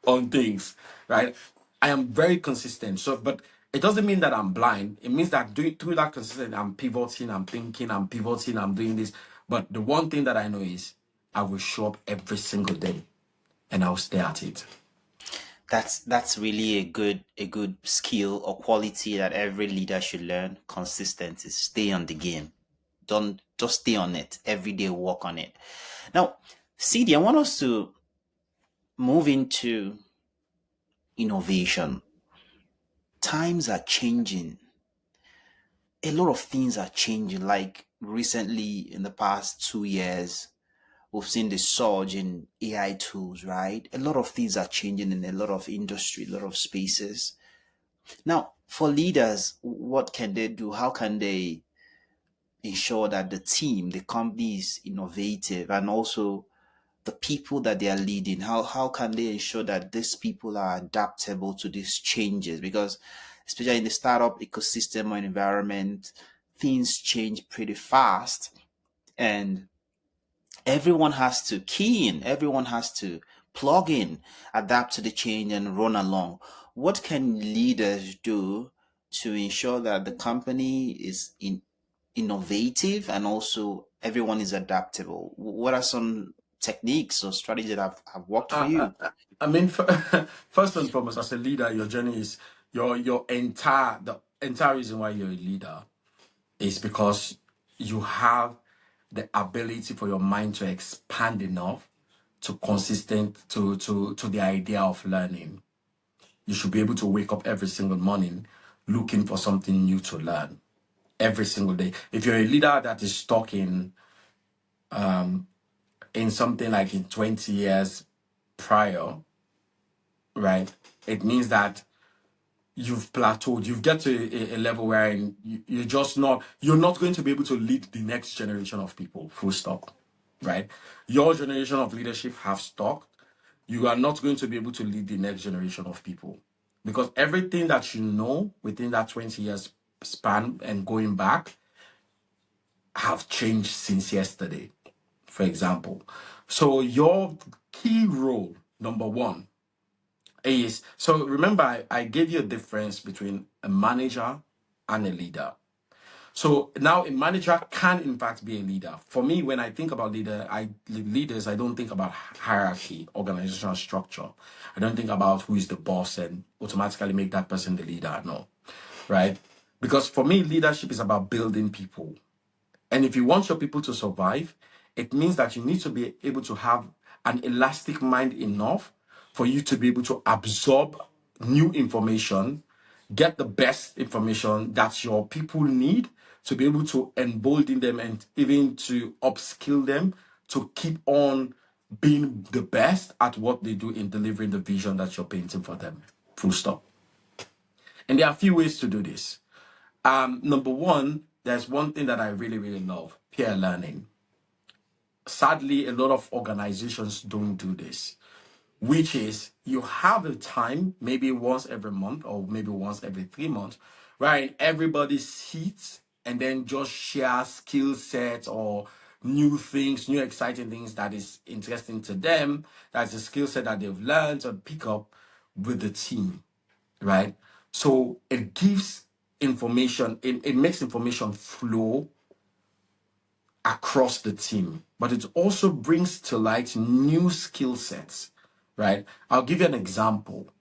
on things, right? I am very consistent. So, but it doesn't mean that I'm blind. It means that through that consistent, I'm pivoting, I'm thinking, I'm pivoting, I'm doing this. But the one thing that I know is I will show up every single day and I'll stay at it. That's really a good skill or quality that every leader should learn. Consistency. Stay on the game. Don't just stay on it every day. Work on it. Now, Sidi, I want us to move into innovation. Times are changing. A lot of things are changing. Like recently, in the past 2 years, we've seen the surge in AI tools, right? A lot of things are changing in a lot of industry, a lot of spaces. Now, for leaders, what can they do? How can they ensure that the team, the company is innovative, and also the people that they are leading? How can they ensure that these people are adaptable to these changes? Because especially in the startup ecosystem or environment, things change pretty fast, and everyone has to key in, everyone has to plug in, adapt to the change, and run along. What can leaders do to ensure that the company is innovative and also everyone is adaptable? What are some techniques or strategies that have worked for Uh, you? I mean, first and foremost, as a leader, your journey is the entire reason why you're a leader is because you have the ability for your mind to expand enough to consistent to the idea of learning. You should be able to wake up every single morning looking for something new to learn every single day. If you're a leader that is stuck in something like in 20 years prior, right? It means that you've plateaued. You've get to a level where you're not going to be able to lead the next generation of people, full stop, right? Your generation of leadership have stopped. You are not going to be able to lead the next generation of people because everything that you know within that 20 years span and going back have changed since yesterday, for example. So your key role, number one, is, so remember I gave you a difference between a manager and a leader. So now a manager can in fact be a leader. For me, when I think about leaders, I don't think about hierarchy, organizational structure. I don't think about who is the boss and automatically make that person the leader. No, right? Because for me, leadership is about building people. And if you want your people to survive, it means that you need to be able to have an elastic mind enough for you to be able to absorb new information, get the best information that your people need to be able to embolden them and even to upskill them to keep on being the best at what they do in delivering the vision that you're painting for them. Full stop. And there are a few ways to do this. Number one, there's one thing that I really, really love: peer learning. Sadly, a lot of organizations don't do this, which is you have a time, maybe once every month or maybe once every 3 months, right? Everybody sits and then just share skill sets or new things, new exciting things that is interesting to them. That's a skill set that they've learned or pick up with the team, right? So it gives information, it makes information flow across the team, but it also brings to light new skill sets, right? I'll give you an example.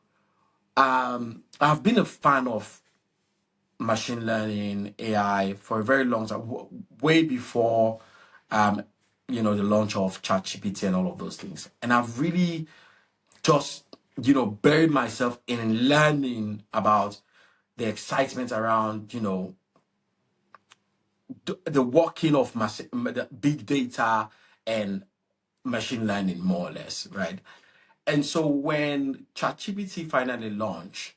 I've been a fan of machine learning, AI for a very long time, way before, the launch of ChatGPT and all of those things. And I've really just bury myself in learning about the excitement around, the working of the big data and machine learning, more or less, right? And so when ChatGPT finally launched,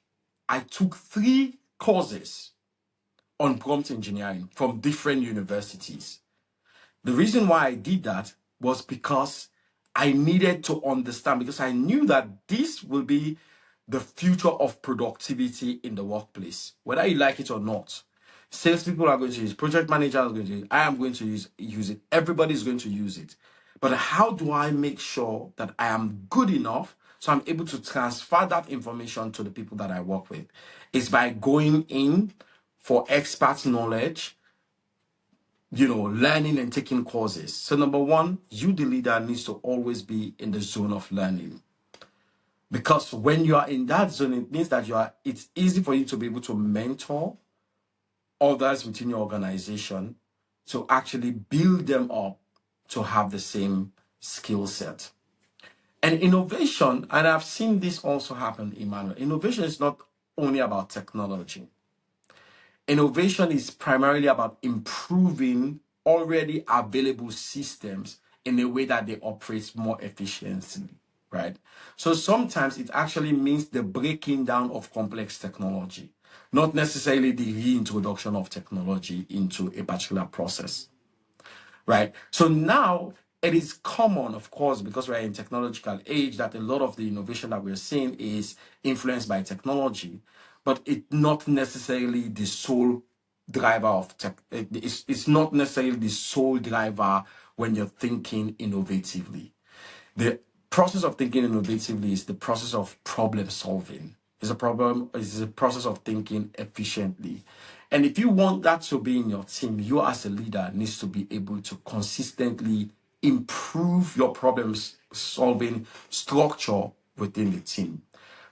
I took 3 courses on prompt engineering from different universities. The reason why I did that was because I needed to understand, because I knew that this will be the future of productivity in the workplace, whether you like it or not. Salespeople are going to use it, project managers are going to use it, I am going to use it, everybody's going to use it. But how do I make sure that I am good enough so I'm able to transfer that information to the people that I work with? It's by going in for expert knowledge, learning and taking courses. So number one, you, the leader, needs to always be in the zone of learning. Because when you are in that zone, it means that it's easy for you to be able to mentor others within your organization to actually build them up to have the same skill set. And innovation, and I've seen this also happen, Emmanuel, innovation is not only about technology. Innovation is primarily about improving already available systems in a way that they operate more efficiently, right? So sometimes it actually means the breaking down of complex technology, not necessarily the reintroduction of technology into a particular process, right? So now it is common, of course, because we're in technological age, that a lot of the innovation that we're seeing is influenced by technology, but it's not necessarily the sole driver of tech. It's not necessarily the sole driver when you're thinking innovatively. The process of thinking innovatively is the process of problem solving. It's a process of thinking efficiently. And if you want that to be in your team, you as a leader needs to be able to consistently improve your problems solving structure within the team.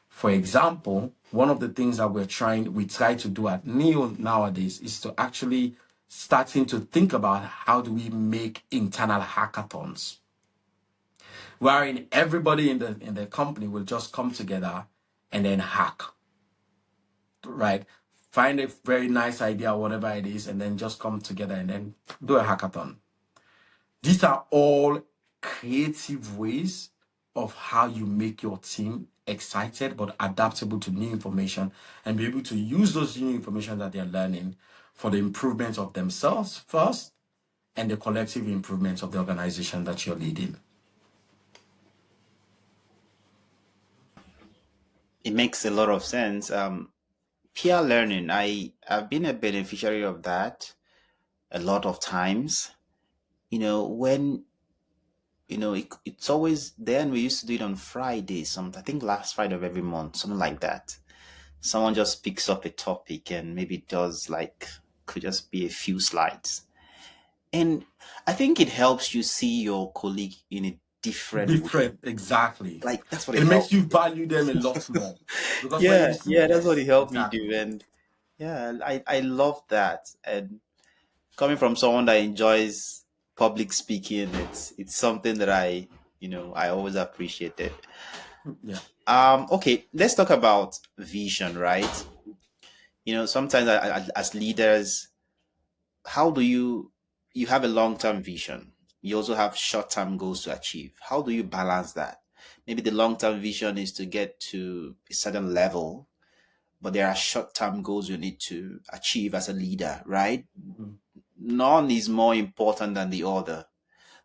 For example, one of the things that we try to do at Niyo nowadays is to actually starting to think about how do we make internal hackathons, wherein everybody in the company will just come together and then hack, right? Find a very nice idea, whatever it is, and then just come together and then do a hackathon. These are all creative ways of how you make your team excited but adaptable to new information and be able to use those new information that they're learning for the improvement of themselves first and the collective improvement of the organization that you're leading. It makes a lot of sense. Peer learning, I've been a beneficiary of that a lot of times. When it's always then we used to do it on Friday, I think last Friday of every month, something like that. Someone just picks up a topic and maybe does could just be a few slides. And I think it helps you see your colleague in a different way. Different, exactly. Like that's what it It makes helped. you value them a lot more because when you Yeah, see, yeah, that's what yes, it helped me do. exactly. And yeah, I love that. And coming from someone that enjoys public speaking, it's something that I always appreciated. Yeah. Okay, let's talk about vision, right? Sometimes as leaders, how do you have a long-term vision? You also have short-term goals to achieve. How do you balance that? Maybe the long-term vision is to get to a certain level, but there are short-term goals you need to achieve as a leader, right? Mm. None is more important than the other.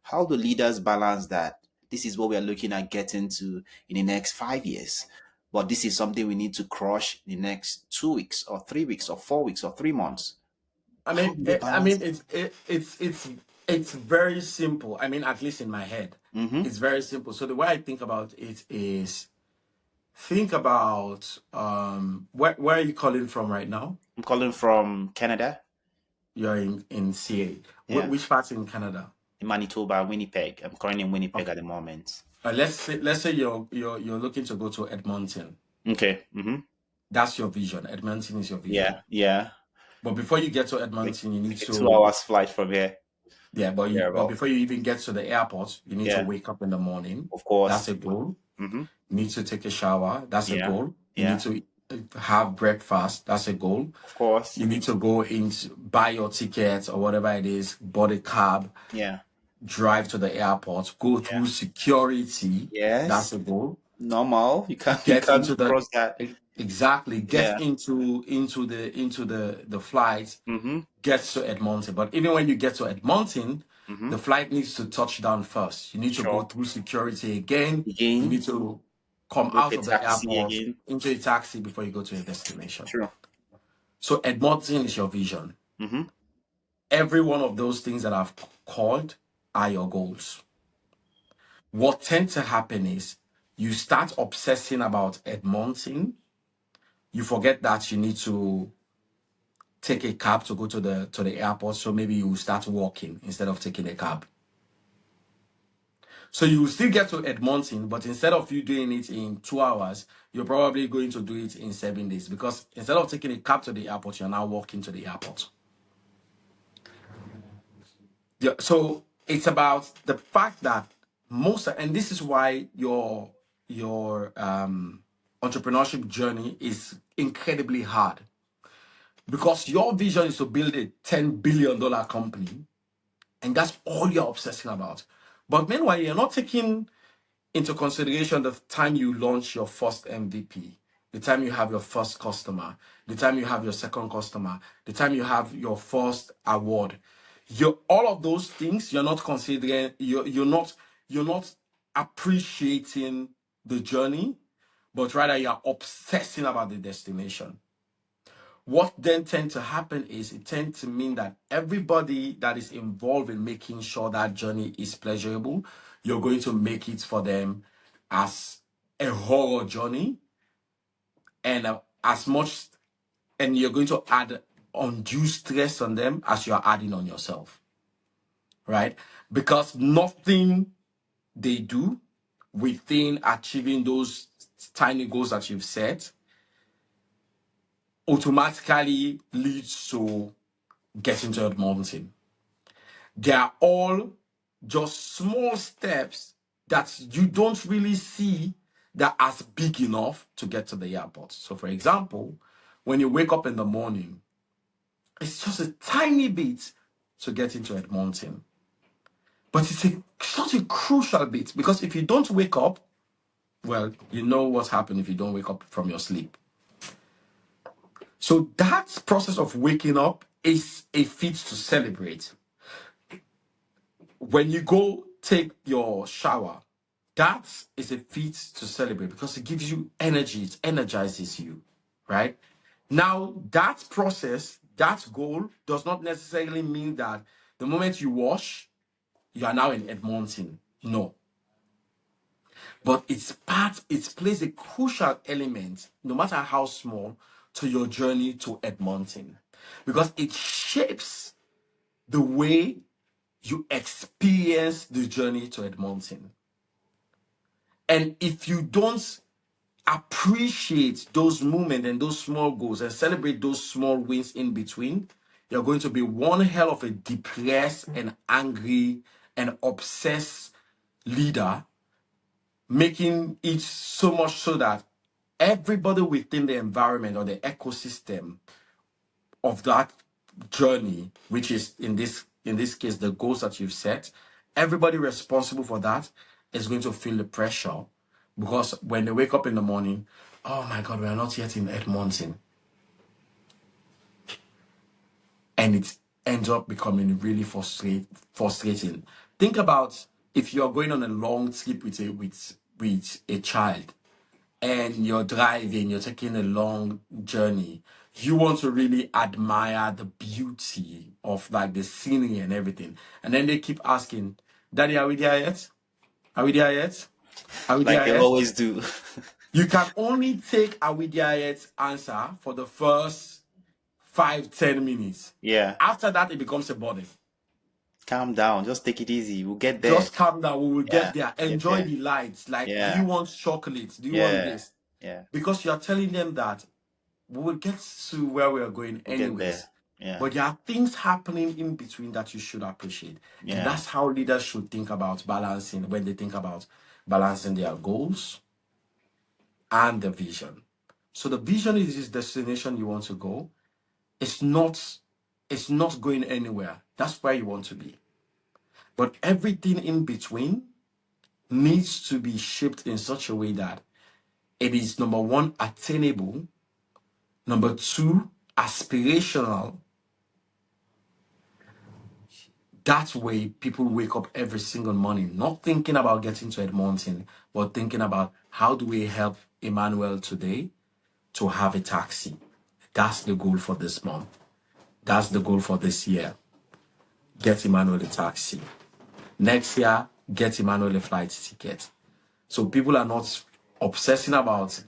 How do leaders balance that? This is what we are looking at getting to in the next 5 years. But this is something we need to crush in the next 2 weeks or 3 weeks or 4 weeks or 3 months. I How mean, do they eh, I balance mean, it? it's very simple. I mean, at least in my head, Mm-hmm. it's very simple. So the way I think about it is think about where are you calling from right now? I'm calling from Canada. You're in CA. Yeah. Which part in Canada? In Manitoba, Winnipeg. I'm currently in Winnipeg Okay. at the moment. Let's say you're looking to go to Edmonton. Okay. Mm-hmm. That's your vision. Edmonton is your Yeah. vision. Yeah. But before you get to Like Edmonton, you need like a two to, hours flight from here. yeah, but Thereabouts. before you even get to the airport, you need to Yeah. wake up in the morning. Of That's course. a goal. Mm-hmm. You need to take a shower. That's a Yeah. goal. You need Yeah. to have breakfast. That's a goal. Of course. You need to go in, buy your ticket or whatever it is, board a cab, Yeah. drive to the airport, go Yeah. through security. That's Yes. a goal. Normal. You Get into can't the cross that. exactly get Yeah. into the flight, Mm-hmm. get to Edmonton. But even when you get to Edmonton, Mm-hmm. the flight needs to touch down first. You need to go Sure. through security again. You Again, need to come book out a of the taxi airport again. into a taxi before you go to your destination. True. So Edmonton is your vision. Mm-hmm. Every one of those things that I've called are your goals. What tends to happen is you start obsessing about Edmonton. You forget that you need to take a cab to go to the airport. So maybe you start walking instead of taking a cab. So you will still get to Edmonton, but instead of you doing it in 2 hours, you're probably going to do it in 7 days, because instead of taking a cab to the airport, you're now walking to the airport. Yeah, so it's about the fact that and this is why your entrepreneurship journey is incredibly hard, because your vision is to build a $10 billion company, and that's all you're obsessing about. But meanwhile, you're not taking into consideration the time you launch your first MVP, the time you have your first customer, the time you have your second customer, the time you have your first award. All of those things you're not considering. You're not appreciating the journey, but rather you're obsessing about the destination. What then tends to happen is it tends to mean that everybody that is involved in making sure that journey is pleasurable, you're going to make it for them as a horror journey, and you're going to add undue stress on them as you're adding on yourself, right? Because nothing they do within achieving those tiny goals that you've set automatically leads to getting to Edmonton. They are all just small steps that you don't really see that as big enough to get to the airport. So, for example, when you wake up in the morning, it's just a tiny bit to get into Edmonton. But it's such a crucial bit, because if you don't wake up, well, you know what's happened if you don't wake up from your sleep. So that process of waking up is a feat to celebrate. When you go take your shower, that is a feat to celebrate, because it gives you energy, it energizes you, right? Now, that process, that goal, does not necessarily mean that the moment you wash, you are now in Edmonton. No. But it plays a crucial element, no matter how small, to your journey to Edmonton, because it shapes the way you experience the journey to Edmonton. And if you don't appreciate those moments and those small goals and celebrate those small wins in between, you're going to be one hell of a depressed and angry and obsessed leader, making it so much so that everybody within the environment or the ecosystem of that journey, which is in this case the goals that you've set, everybody responsible for that is going to feel the pressure, because when they wake up in the morning, oh my God, we are not yet in Edmonton, and it ends up becoming really frustrating. Think about if you're going on a long trip with a child, and you're driving, you're taking a long journey, you want to really admire the beauty of like the scenery and everything. And then they keep asking, Daddy, are we there yet? Are we there yet? Are we Like there they yet? always do. You can only take are we there yet answer for the first 5-10 minutes. Yeah. After that, it becomes a burden. Calm down. Just take it easy. We'll get there. Just calm down. We will Yeah. get there. Get Enjoy there. the lights. Like, do you Yeah. want chocolate? Do you want Yeah. this? Yeah. Because you are telling them that we will get to where we are going We'll get anyways. there. Yeah. But there are things happening in between that you should appreciate. And Yeah. that's how leaders should think about balancing when they think about balancing their goals and the vision. So the vision is this destination you want to go. It's not going anywhere. That's where you want to be. But everything in between needs to be shaped in such a way that it is, number one, attainable, number two, aspirational. That way, people wake up every single morning, not thinking about getting to Edmonton, but thinking about how do we help Emmanuel today to have a taxi. That's the goal for this month. That's the goal for this year. Get Emmanuel a taxi. Next year, get Emmanuel a flight ticket. So people are not obsessing about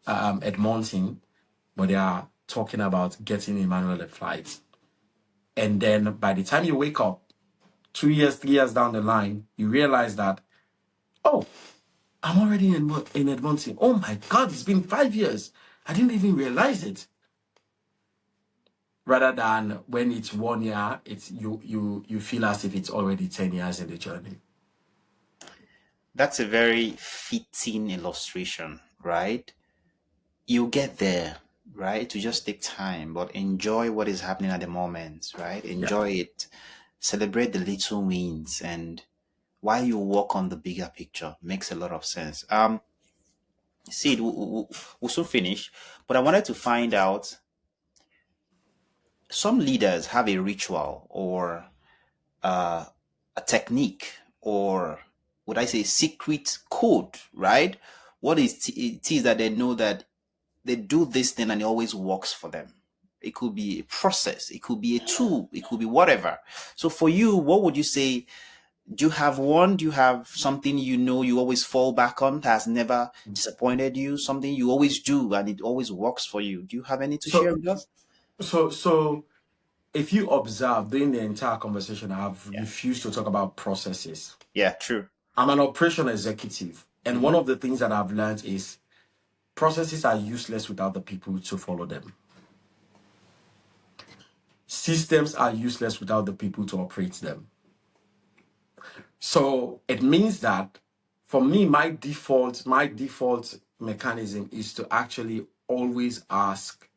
Edmonton, but they are talking about getting Emmanuel a flight. And then by the time you wake up, 2 years, 3 years down the line, you realize that, oh, I'm already in Edmonton. Oh my God, it's been 5 years. I didn't even realize it. Rather than when it's 1 year, it's you feel as if it's already 10 years in the journey. That's a very fitting illustration, right? You get there, right? To just take time, but enjoy what is happening at the moment, right? Yeah. Enjoy it. Celebrate the little wins, and while you work on the bigger picture, makes a lot of sense. Sid, we'll soon finish, but I wanted to find out, some leaders have a ritual or uh, a technique, or would I say secret code, right? What is it is that they know that they do this thing and it always works for them. It could be a process, it could be a tool, it could be whatever. So for you, what would you say? Do you have one? Do you have something you always fall back on that has never disappointed you? Something you always do and it always works for you? Do you have any to share So with us? so if you observe during the entire conversation, I've Yeah. refused to talk about processes. Yeah, true. I'm an operation executive, and one Hmm. of the things that I've learned is processes are useless without the people to follow them. Systems are useless without the people to operate them. So it means that for me, my default mechanism is to actually always ask,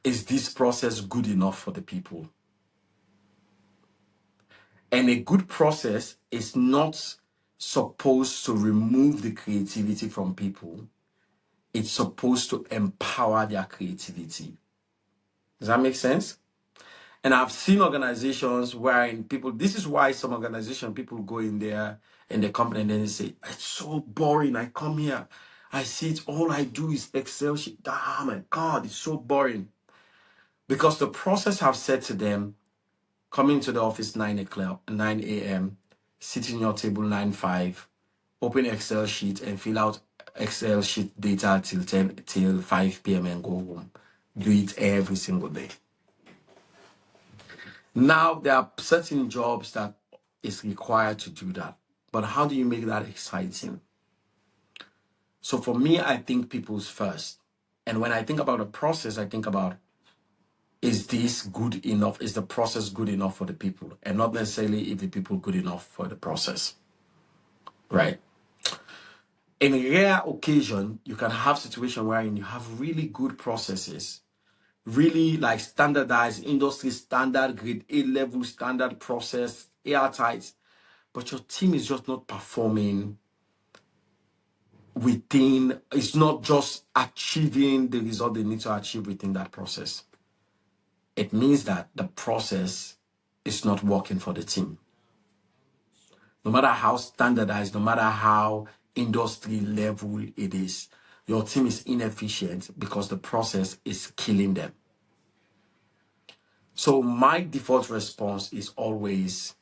is this process good enough for the people? And a good process is not supposed to remove the creativity from people. It's supposed to empower their creativity. Does that make sense? And I've seen organizations wherein people, this is why some organization people go in there in the company and then they say, it's so boring. I come here, I see it, all I do is Excel sheet. Oh my God, it's so boring. Because the process have said to them, coming to the office 9 o'clock, 9 a.m., sit in your table 9-5, open Excel sheet and fill out Excel sheet data till 5 p.m. and go home. Do it every single day. Now there are certain jobs that is required to do that. But how do you make that exciting? So for me, I think people's first. And when I think about a process, I think about, is this good enough? Is the process good enough for the people? And not necessarily if the people good enough for the process, right? In a rare occasion, you can have situation wherein you have really good processes, really like standardized, industry standard, grade A level standard process, airtight, but your team is just not performing within, it's not just achieving the result they need to achieve within that process. It means that the process is not working for the team. No matter how standardized, no matter how industry level it is, your team is inefficient because the process is killing them. So my default response is always,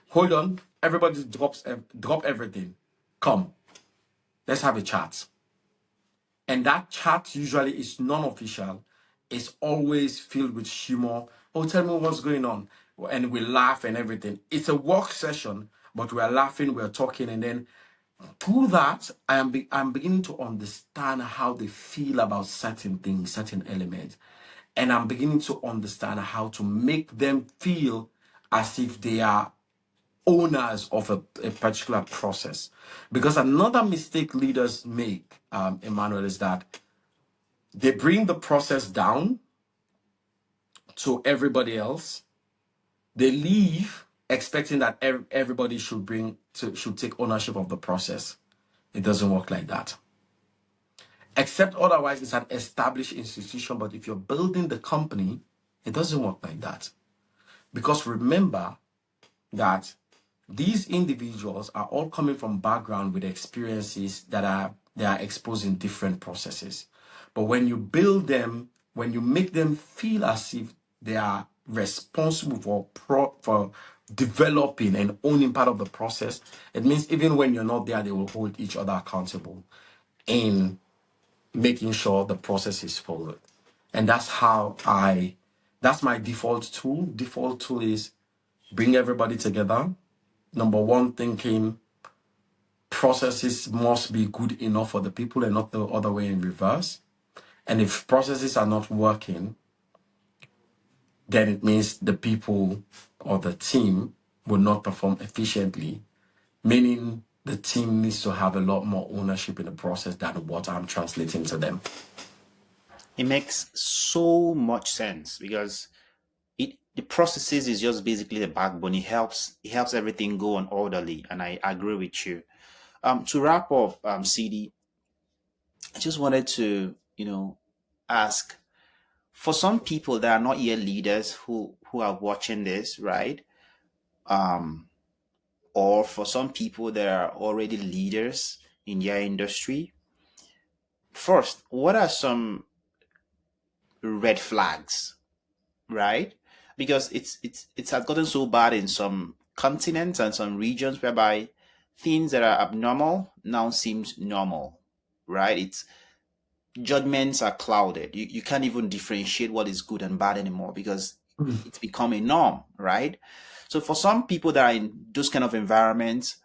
hold on, everybody drop everything. Come, let's have a chat. And that chat usually is non-official. It's always filled with humor. Oh, tell me what's going on. And we laugh and everything. It's a work session, but we're laughing, we're talking. And then through that, I'm beginning to understand how they feel about certain things, certain elements. And I'm beginning to understand how to make them feel as if they are owners of a particular process. Because another mistake leaders make, Emmanuel, is that they bring the process down to everybody else. They leave expecting that everybody should take ownership of the process. It doesn't work like that. Except otherwise, it's an established institution. But if you're building the company, it doesn't work like that. Because remember that these individuals are all coming from background with experiences that they are exposed in different processes. But when you build them, when you make them feel as if they are responsible for developing and owning part of the process, it means even when you're not there, they will hold each other accountable in making sure the process is followed. And that's my default tool. Default tool is bring everybody together. Number one, thinking processes must be good enough for the people and not the other way in reverse. And if processes are not working, then it means the people or the team will not perform efficiently, meaning the team needs to have a lot more ownership in the process than what I'm translating to them. It makes so much sense because the processes is just basically the backbone. It helps everything go on orderly, and I agree with you. To wrap up, CD, I just wanted to ask, for some people that are not yet leaders who are watching this, right? Um, or for some people that are already leaders in their industry. First, what are some red flags, right? Because it's has gotten so bad in some continents and some regions whereby things that are abnormal now seems normal, right? It's judgments are clouded. You can't even differentiate what is good and bad anymore because it's become a norm, right? So for some people that are in those kind of environments,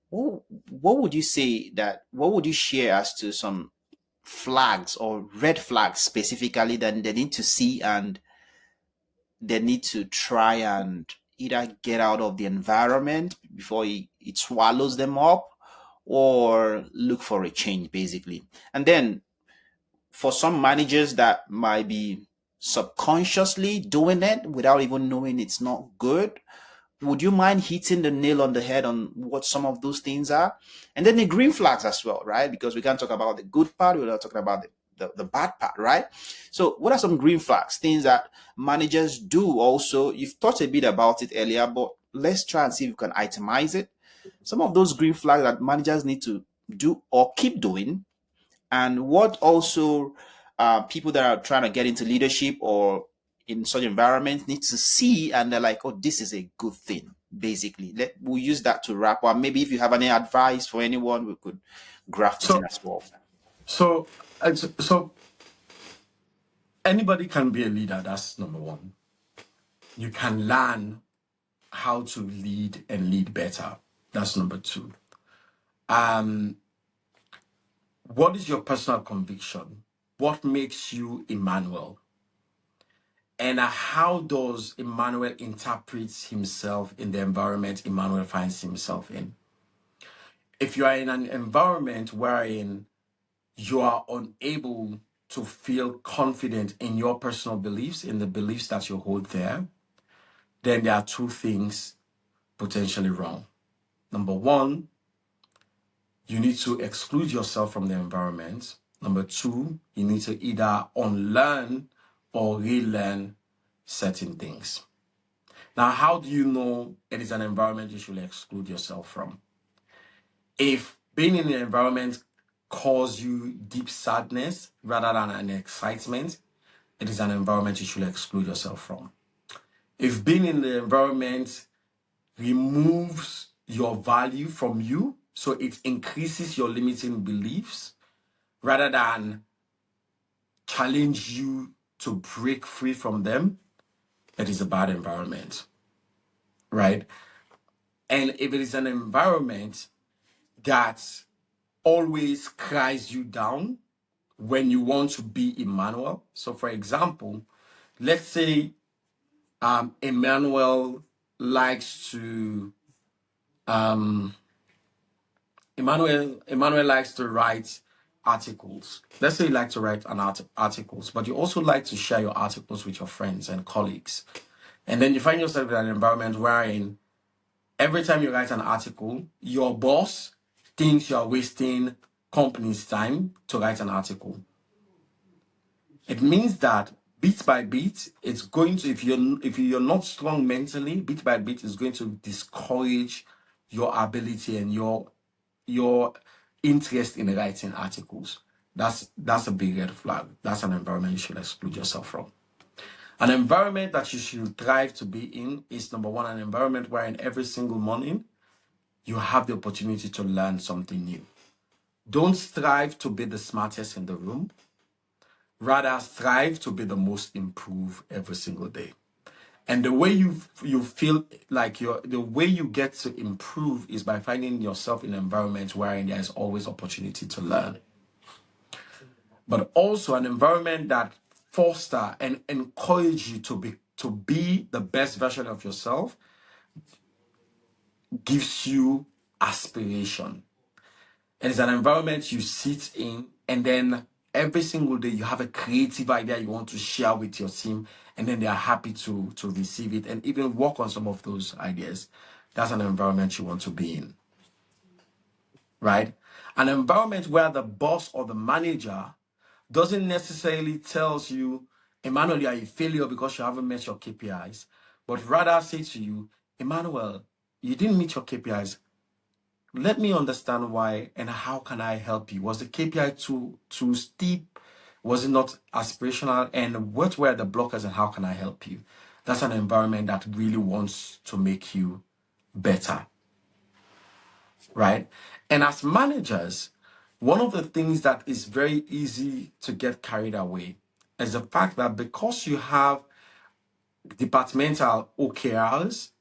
what would you say that what would you share as to some flags or red flags specifically that they need to see and they need to try and either get out of the environment before it swallows them up or look for a change basically? And then for some managers that might be subconsciously doing it without even knowing it's not good, would you mind hitting the nail on the head on what some of those things are? And then the green flags as well, right? Because we can't talk about the good part, we're not talking about the bad part, right? So what are some green flags, things that managers do also? You've talked a bit about it earlier, but let's try and see if we can itemize it. Some of those green flags that managers need to do or keep doing, and what also people that are trying to get into leadership or in such environments need to see, and they're like, oh, this is a good thing. Basically, we'll use that to wrap up. Maybe if you have any advice for anyone, we could graft it in So, as well. so, so anybody can be a leader. That's number one. You can learn how to lead and lead better. That's number two. What is your personal conviction? What makes you Emmanuel? And how does Emmanuel interpret himself in the environment Emmanuel finds himself in? If you are in an environment wherein you are unable to feel confident in your personal beliefs, in the beliefs that you hold there, then there are two things potentially wrong. Number one, you need to exclude yourself from the environment. Number two, you need to either unlearn or relearn certain things. Now, how do you know it is an environment you should exclude yourself from? If being in the environment causes you deep sadness rather than an excitement, it is an environment you should exclude yourself from. If being in the environment removes your value from you, so it increases your limiting beliefs rather than challenge you to break free from them, it is a bad environment, right? And if it is an environment that always cries you down when you want to be Emmanuel. So, for example, let's say Emmanuel likes to Um, Emmanuel likes to write articles. Let's say you like to write articles, but you also like to share your articles with your friends and colleagues. And then you find yourself in an environment wherein every time you write an article, your boss thinks you're wasting company's time to write an article. It means that bit by bit, it's going to, if you're not strong mentally, bit by bit is going to discourage your ability and your interest in writing articles. That's a big red flag. That's an environment you should exclude yourself from. An environment that you should thrive to be in is, number one, an environment where in every single morning you have the opportunity to learn something new. Don't strive to be the smartest in the room. Rather, strive to be the most improved every single day. And the way you feel like the way you get to improve is by finding yourself in an environment wherein there is always opportunity to learn. But also an environment that foster and encourage you to be the best version of yourself gives you aspiration. And it's an environment you sit in, and then every single day you have a creative idea you want to share with your team, and then they are happy to receive it and even work on some of those ideas. That's an environment you want to be in, right? An environment where the boss or the manager doesn't necessarily tells you, Emmanuel, you are a failure because you haven't met your KPIs, but rather say to you, Emmanuel, you didn't meet your KPIs. Let me understand why and how can I help you? Was the KPI too steep? Was it not aspirational? And what were the blockers and how can I help you? That's an environment that really wants to make you better, right? And as managers, one of the things that is very easy to get carried away is the fact that because you have departmental OKRs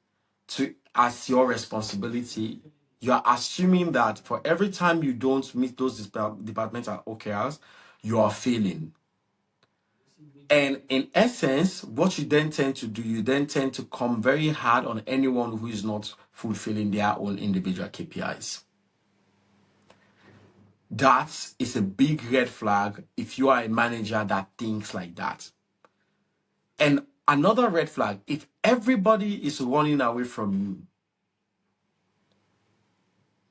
as your responsibility, you are assuming that for every time you don't meet those departmental OKRs, you are failing. And in essence, what you then tend to do, you then tend to come very hard on anyone who is not fulfilling their own individual KPIs. That is a big red flag if you are a manager that thinks like that. And another red flag, if everybody is running away from you,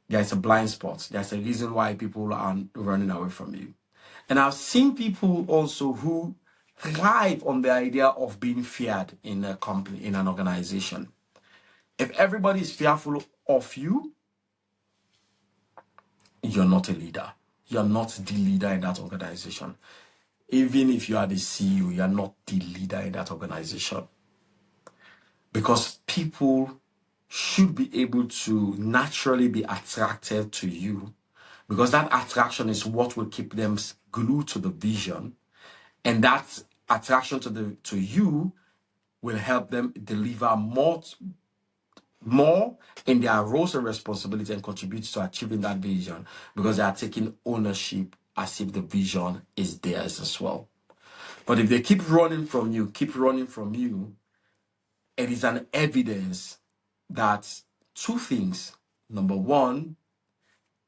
there's a blind spot. There's a reason why people are running away from you. And I've seen people also who thrive on the idea of being feared in a company, in an organization. If everybody is fearful of you, you're not a leader. You're not the leader in that organization. Even if you are the CEO, you're not the leader in that organization. Because people should be able to naturally be attracted to you, because that attraction is what will keep them glued to the vision, and that attraction to you will help them deliver more in their roles and responsibility and contribute to achieving that vision, because they are taking ownership as if the vision is theirs as well. But if they keep running from you, it is an evidence that two things. Number one,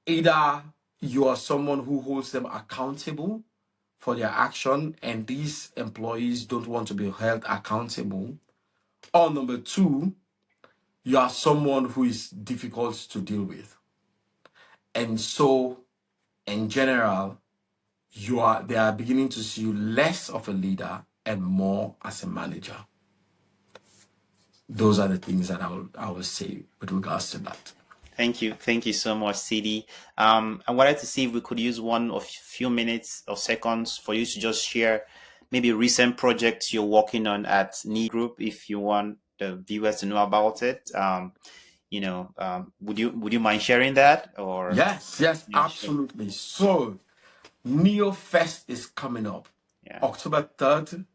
either you are someone who holds them accountable for their action and these employees don't want to be held accountable, or number two, you are someone who is difficult to deal with. And so, in general, they are beginning to see you less of a leader and more as a manager. Those are the things that I would say with regards to that. Thank you so much, Sidi. I wanted to see if we could use one or few minutes or seconds for you to just share maybe recent projects you're working on at Niyo Group, if you want the viewers to know about it. Would you mind sharing that? Or Yes, yeah, sure. absolutely. So, Neo Fest is coming up Yeah. October 3rd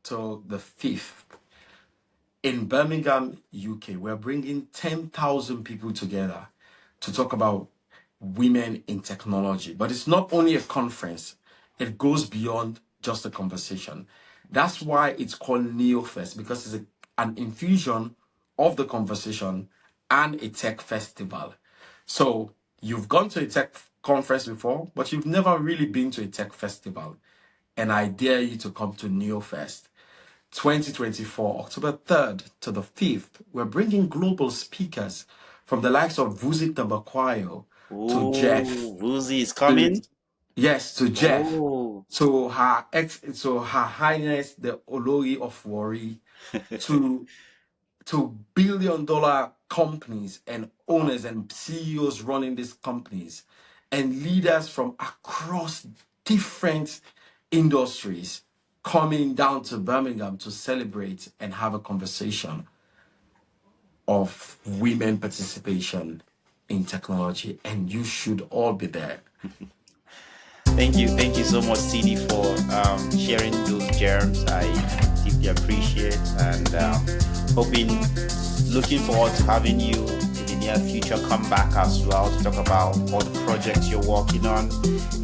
to the 5th in Birmingham, UK. We're bringing 10,000 people together to talk about women in technology. But it's not only a conference, it goes beyond just a conversation. That's why it's called Neo Fest, because it's an infusion of the conversation and a tech festival. So you've gone to a tech conference before, but you've never really been to a tech festival. And I dare you to come to Niyo Fest 2024, October 3rd to the 5th. We're bringing global speakers from the likes of Vuzi Tabakwayo to Jeff, Oh, Vuzi is to, coming. yes, to Jeff, Oh. to Her Highness the Olori of Wari, to billion-dollar companies and Wow. owners and CEOs running these companies and leaders from across different industries coming down to Birmingham to celebrate and have a conversation of women participation in technology. And you should all be there. Thank you so much, Sidi, for sharing those germs. I deeply appreciate, and looking forward to having you in the near future. Come back as well to talk about all the projects you're working on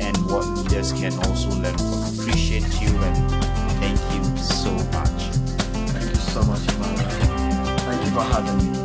and what leaders can also learn from. Appreciate you and thank you so much. Thank you so much, Emmanuel. Thank you for having me.